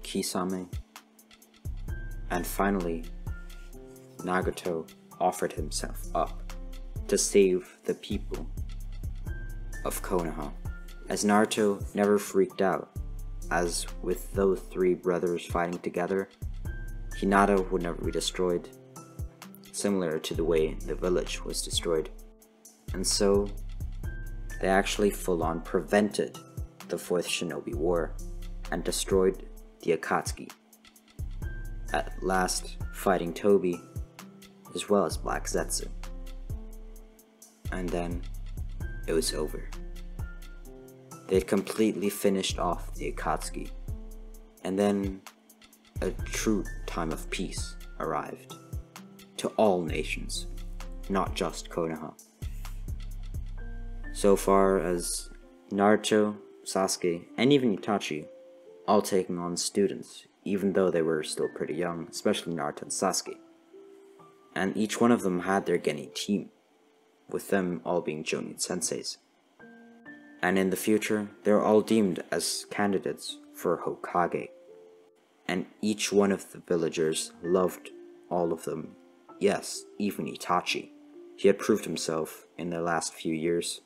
Kisame, and finally Nagato offered himself up to save the people of Konoha, as Naruto never freaked out, as with those three brothers fighting together, Hinata would never be destroyed, similar to the way the village was destroyed. And so, they actually full-on prevented the 4th Shinobi War and destroyed the Akatsuki, at last fighting Tobi as well as Black Zetsu. And then it was over. They had completely finished off the Akatsuki, and then a true time of peace arrived to all nations, not just Konoha. So far as Naruto, Sasuke, and even Itachi all taking on students, even though they were still pretty young, especially Naruto and Sasuke. And each one of them had their Genin team, with them all being Jonin senseis. And in the future, they were all deemed as candidates for Hokage. And each one of the villagers loved all of them. Yes, even Itachi. He had proved himself in the last few years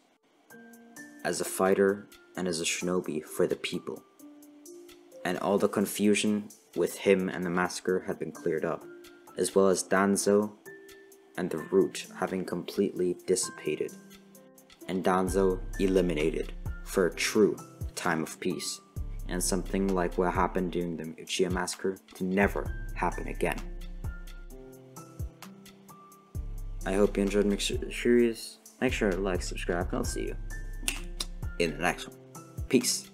as a fighter and as a shinobi for the people. And all the confusion with him and the massacre had been cleared up, as well as Danzo and the Root having completely dissipated, and Danzo eliminated for a true time of peace, and something like what happened during the Uchiha massacre to never happen again. I hope you enjoyed the series. Make sure to like, subscribe, and I'll see you in the next one. Peace.